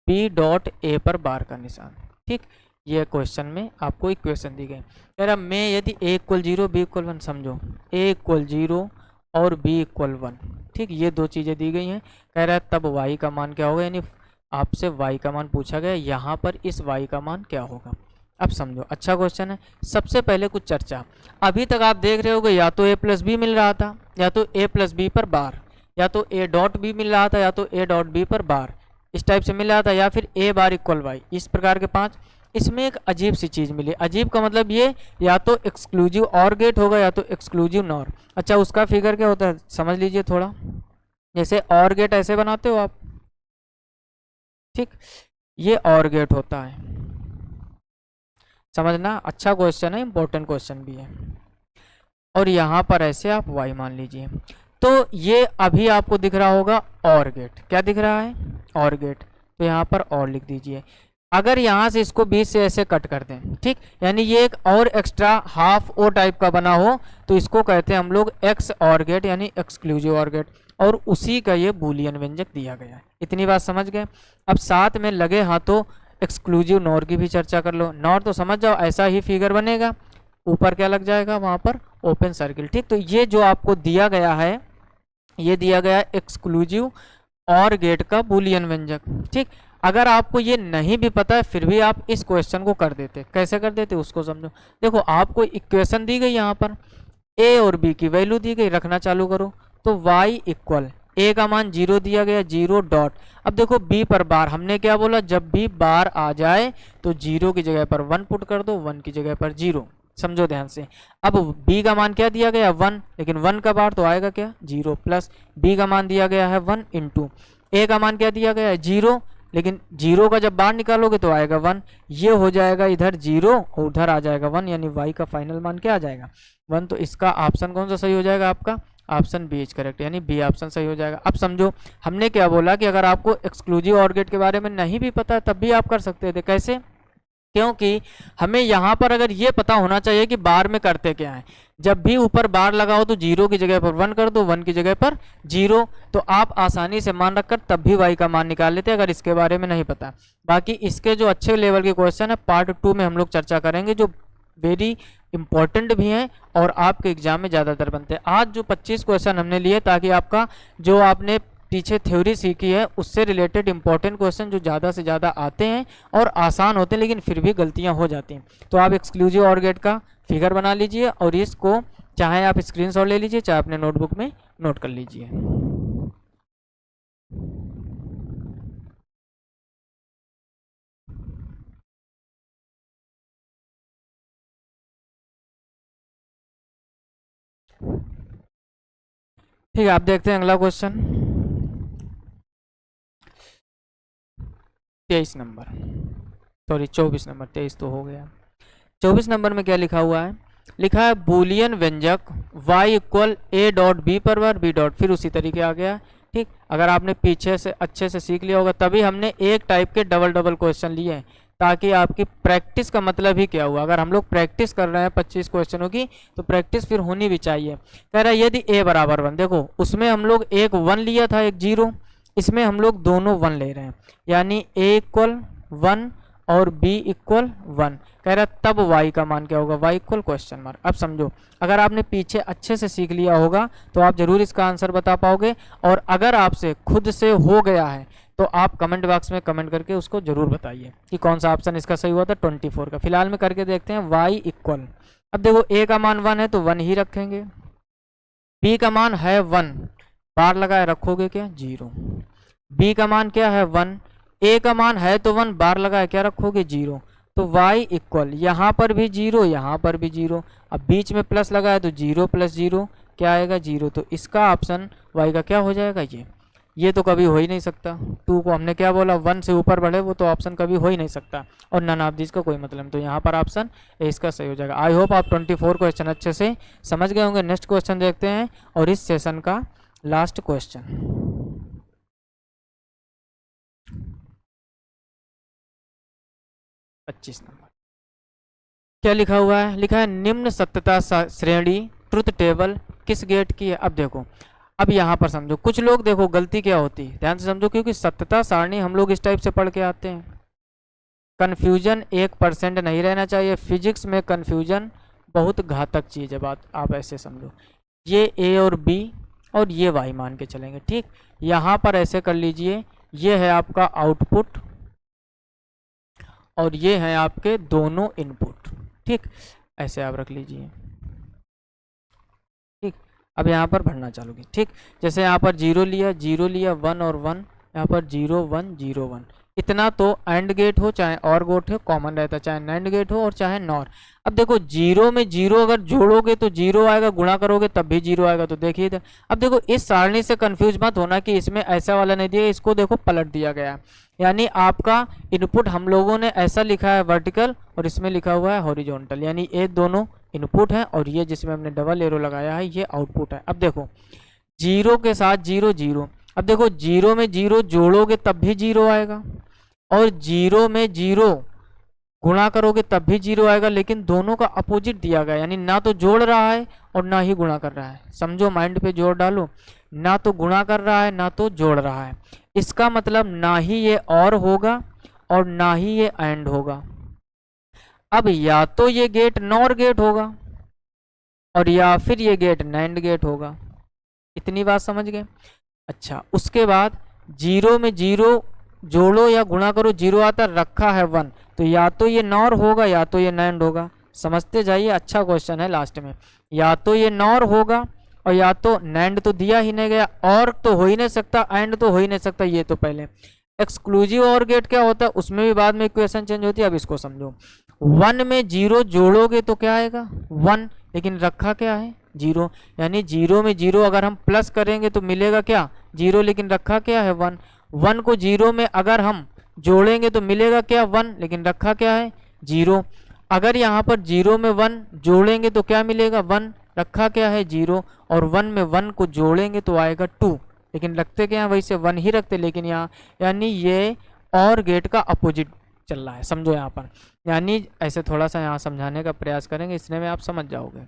b डॉट a पर बार का निशान, ठीक। ये क्वेश्चन में आपको इक्वेशन दी गई, कह रहा मैं यदि a इक्वल 0 b इक्वल 1, समझो a इक्वल 0 और b इक्वल 1, ठीक, ये दो चीज़ें दी गई हैं। कह रहा है तब y का मान क्या होगा, यानी आपसे y का मान पूछा गया, यहाँ पर इस y का मान क्या होगा। अब समझो अच्छा क्वेश्चन है। सबसे पहले कुछ चर्चा, अभी तक आप देख रहे होगे या तो a प्लस बी मिल रहा था, या तो a प्लस बी पर बार, या तो a डॉट बी मिल रहा था, या तो a डॉट बी पर बार, इस टाइप से मिल रहा था, या फिर a बार इक्वल y, इस प्रकार के 5। इसमें एक अजीब सी चीज़ मिली, अजीब का मतलब ये या तो एक्सक्लूसिव और गेट होगा या तो एक्सक्लूसिव नॉर। अच्छा, उसका फिगर क्या होता है समझ लीजिए थोड़ा, जैसे और गेट ऐसे बनाते हो आप, ठीक, ये और गेट होता है, समझना, अच्छा क्वेश्चन है, इंपॉर्टेंट क्वेश्चन भी है। और यहाँ पर ऐसे आप y मान लीजिए, तो ये अभी आपको दिख रहा होगा और गेट, क्या दिख रहा है और गेट, तो यहाँ पर और लिख दीजिए। अगर यहाँ से इसको बीच से ऐसे कट कर दें, ठीक, यानी ये एक और एक्स्ट्रा हाफ ओ टाइप का बना हो, तो इसको कहते हैं हम लोग एक्स और गेट, यानी एक्सक्लूसिव और गेट, और उसी का ये बूलियन व्यंजक दिया गया है। इतनी बात समझ गए। अब साथ में लगे हाथों एक्सक्लूसिव नॉर की भी चर्चा कर लो। नॉर तो समझ जाओ, ऐसा ही फिगर बनेगा, ऊपर क्या लग जाएगा वहाँ पर ओपन सर्किल, ठीक। तो ये जो आपको दिया गया है, ये दिया गया एक्सक्लूसिव और गेट का बूलियन व्यंजक, ठीक। अगर आपको ये नहीं भी पता है फिर भी आप इस क्वेश्चन को कर देते, कैसे कर देते उसको समझो। देखो आपको इक्वेशन दी गई, यहाँ पर a और b की वैल्यू दी गई, रखना चालू करो, तो y इक्वल a का मान 0 दिया गया, 0 डॉट, अब देखो b पर बार, हमने क्या बोला, जब भी बार आ जाए तो 0 की जगह पर 1 पुट कर दो, 1 की जगह पर 0, समझो ध्यान से। अब b का मान क्या दिया गया 1, लेकिन 1 का बार तो आएगा क्या 0, प्लस b का मान दिया गया है 1 इंटू a का मान क्या दिया गया है 0, लेकिन 0 का जब बाहर निकालोगे तो आएगा 1, ये हो जाएगा इधर 0 और उधर आ जाएगा 1, यानी y का फाइनल मान क्या आ जाएगा 1। तो इसका ऑप्शन कौन सा सही हो जाएगा आपका, ऑप्शन बी इज करेक्ट, यानी बी ऑप्शन सही हो जाएगा। अब समझो हमने क्या बोला कि अगर आपको एक्सक्लूसिव ऑर गेट के बारे में नहीं भी पता तब भी आप कर सकते थे। कैसे, क्योंकि हमें यहाँ पर अगर ये पता होना चाहिए कि बार में करते क्या है। जब भी ऊपर बार लगाओ तो 0 की जगह पर 1 कर दो, 1 की जगह पर 0, तो आप आसानी से मान रखकर तब भी y का मान निकाल लेते अगर इसके बारे में नहीं पता। बाकी इसके जो अच्छे लेवल के क्वेश्चन है पार्ट 2 में हम लोग चर्चा करेंगे, जो वेरी इंपॉर्टेंट भी हैं और आपके एग्जाम में ज़्यादातर बनते हैं। आज जो 25 क्वेश्चन हमने लिए ताकि आपका जो आपने पीछे थ्योरी सीखी है उससे रिलेटेड इंपॉर्टेंट क्वेश्चन जो ज़्यादा से ज़्यादा आते हैं और आसान होते हैं लेकिन फिर भी गलतियां हो जाती हैं, तो आप एक्सक्लूसिव ऑर गेट का फिगर बना लीजिए और इसको चाहे आप स्क्रीनशॉट ले लीजिए चाहे अपने नोटबुक में नोट कर लीजिए। ठीक है, आप देखते हैं अगला क्वेश्चन 23 नंबर, सॉरी 24 नंबर, 23 तो हो गया। 24 नंबर में क्या लिखा हुआ है, लिखा है बूलियन व्यंजक y equal a dot b पर बार b डॉट, फिर उसी तरीके आ गया। ठीक, अगर आपने पीछे से अच्छे से सीख लिया होगा तभी हमने एक टाइप के डबल डबल क्वेश्चन लिए हैं ताकि आपकी प्रैक्टिस का मतलब ही क्या हुआ। अगर हम लोग प्रैक्टिस कर रहे हैं 25 क्वेश्चनों की तो प्रैक्टिस फिर होनी भी चाहिए। कह रहा है यदि a बराबर 1, देखो उसमें हम लोग एक 1 लिया था एक 0, इसमें हम लोग दोनों 1 ले रहे हैं यानी a इक्वल 1 और b इक्वल 1। कह रहा तब y का मान क्या होगा, y इक्वल क्वेश्चन मार्क। अब समझो अगर आपने पीछे अच्छे से सीख लिया होगा तो आप जरूर इसका आंसर बता पाओगे, और अगर आपसे खुद से हो गया है तो आप कमेंट बॉक्स में कमेंट करके उसको जरूर बताइए कि कौन सा ऑप्शन इसका सही हुआ था 24 का। फिलहाल में करके देखते हैं y इक्वल, अब देखो a का मान 1 है तो 1 ही रखेंगे, b का मान है 1, बार लगाए रखोगे क्या 0, b का मान क्या है 1, a का मान है तो 1, बार लगाए क्या रखोगे 0, तो y इक्वल यहाँ पर भी 0 यहाँ पर भी 0, अब बीच में प्लस लगाए तो 0 प्लस 0 क्या आएगा 0, तो इसका ऑप्शन y का क्या हो जाएगा ये तो कभी हो ही नहीं सकता। 2 को हमने क्या बोला 1 से ऊपर बढ़े वो तो ऑप्शन कभी हो ही नहीं सकता, और नन ऑफ दिस का कोई मतलब नहीं, तो यहाँ पर ऑप्शन ए इसका सही हो जाएगा। आई होप आप 24 क्वेश्चन अच्छे से समझ गए होंगे। नेक्स्ट क्वेश्चन देखते हैं और इस सेशन का लास्ट क्वेश्चन 25 नंबर। क्या लिखा हुआ है, लिखा है निम्न सत्यता श्रेणी ट्रुथ टेबल किस गेट की है। अब देखो अब यहाँ पर समझो कुछ लोग देखो गलती क्या होती है, ध्यान से समझो, क्योंकि सत्यता सारणी हम लोग इस टाइप से पढ़ के आते हैं। कन्फ्यूजन 1% नहीं रहना चाहिए, फिजिक्स में कन्फ्यूजन बहुत घातक चीज़ है। बात आप ऐसे समझो, ये ए और बी और ये वाई मान के चलेंगे। ठीक, यहाँ पर ऐसे कर लीजिए, ये है आपका आउटपुट और ये है आपके दोनों इनपुट। ठीक, ऐसे आप रख लीजिए। ठीक, अब यहाँ पर भरना चालू की। ठीक, जैसे यहाँ पर 0 लिया 1 और 1, यहाँ पर 0 1 0 1, इतना तो एंड गेट हो चाहे और गेट हो कॉमन रहता है, चाहे नैंड गेट हो और चाहे नॉर। अब देखो 0 में 0 अगर जोड़ोगे तो 0 आएगा, गुणा करोगे तब भी 0 आएगा, तो देखिए इधर। अब देखो इस सारणी से कंफ्यूज मत होना कि इसमें ऐसा वाला नहीं दिया, इसको देखो पलट दिया गया है, यानी आपका इनपुट हम लोगों ने ऐसा लिखा है वर्टिकल और इसमें लिखा हुआ है हॉरिजॉन्टल, यानी ये दोनों इनपुट है और ये जिसमें हमने डबल एरो लगाया है ये आउटपुट है। अब देखो 0 के साथ 0 0, अब देखो 0 में 0 जोड़ोगे तब भी 0 आएगा और 0 में 0 गुणा करोगे तब भी 0 आएगा, लेकिन दोनों का अपोजिट दिया गया, यानी ना तो जोड़ रहा है और ना ही गुणा कर रहा है। समझो, माइंड पे जोर डालो, ना तो गुणा कर रहा है ना तो जोड़ रहा है, इसका मतलब ना ही ये और होगा और ना ही ये एंड होगा। अब या तो ये गेट नॉर गेट होगा और या फिर ये गेट नैंड गेट होगा। इतनी बात समझ गए। अच्छा, उसके बाद 0 में 0 जोड़ो या गुणा करो 0 आता, रखा है 1, तो या तो ये नॉर होगा या तो ये नैंड होगा। समझते जाइए, अच्छा क्वेश्चन है लास्ट में। या तो ये नॉर होगा और या तो नैंड तो दिया ही नहीं गया, और तो हो ही नहीं सकता, एंड तो हो ही नहीं सकता, ये तो पहले एक्सक्लूसिव और गेट क्या होता है, उसमें भी बाद में इक्वेशन चेंज होती है। अब इसको समझो, 1 में 0 जोड़ोगे तो क्या आएगा 1, लेकिन रखा क्या है 0, यानी 0 में 0 अगर हम प्लस करेंगे तो मिलेगा क्या 0, लेकिन रखा क्या है 1। 1 को 0 में अगर हम जोड़ेंगे तो मिलेगा क्या 1, लेकिन रखा क्या है 0। अगर यहाँ पर 0 में 1 जोड़ेंगे तो क्या मिलेगा 1, रखा क्या है 0, और 1 में 1 को जोड़ेंगे तो आएगा 2, लेकिन रखते क्या है वैसे 1 ही रखते, लेकिन यहाँ यानी ये और गेट का अपोजिट चल रहा है, समझो यहाँ पर। यानी ऐसे थोड़ा सा यहाँ समझाने का प्रयास करेंगे, इसने में आप समझ जाओगे।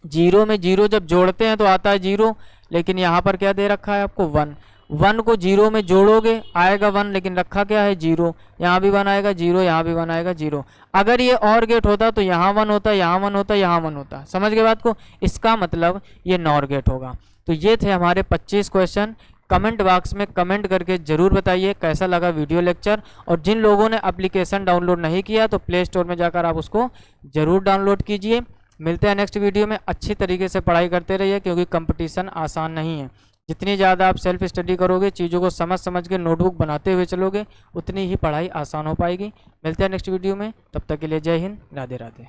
0 में 0 जब जोड़ते हैं तो आता है 0, लेकिन यहाँ पर क्या दे रखा है आपको 1। 1 को 0 में जोड़ोगे आएगा 1, लेकिन रखा क्या है 0, यहाँ भी 1 आएगा 0, यहाँ भी 1 आएगा 0। अगर ये और गेट होता तो यहाँ 1 होता, यहाँ 1 होता, यहाँ 1 होता। समझ गए बात को, इसका मतलब ये नॉर गेट होगा। तो ये थे हमारे 25 क्वेश्चन। कमेंट बॉक्स में कमेंट करके ज़रूर बताइए कैसा लगा वीडियो लेक्चर, और जिन लोगों ने एप्लीकेशन डाउनलोड नहीं किया तो प्ले स्टोर में जाकर आप उसको ज़रूर डाउनलोड कीजिए। मिलते हैं नेक्स्ट वीडियो में। अच्छी तरीके से पढ़ाई करते रहिए, क्योंकि कंपटीशन आसान नहीं है। जितनी ज़्यादा आप सेल्फ स्टडी करोगे, चीज़ों को समझ के नोटबुक बनाते हुए चलोगे, उतनी ही पढ़ाई आसान हो पाएगी। मिलते हैं नेक्स्ट वीडियो में, तब तक के लिए जय हिंद, राधे राधे।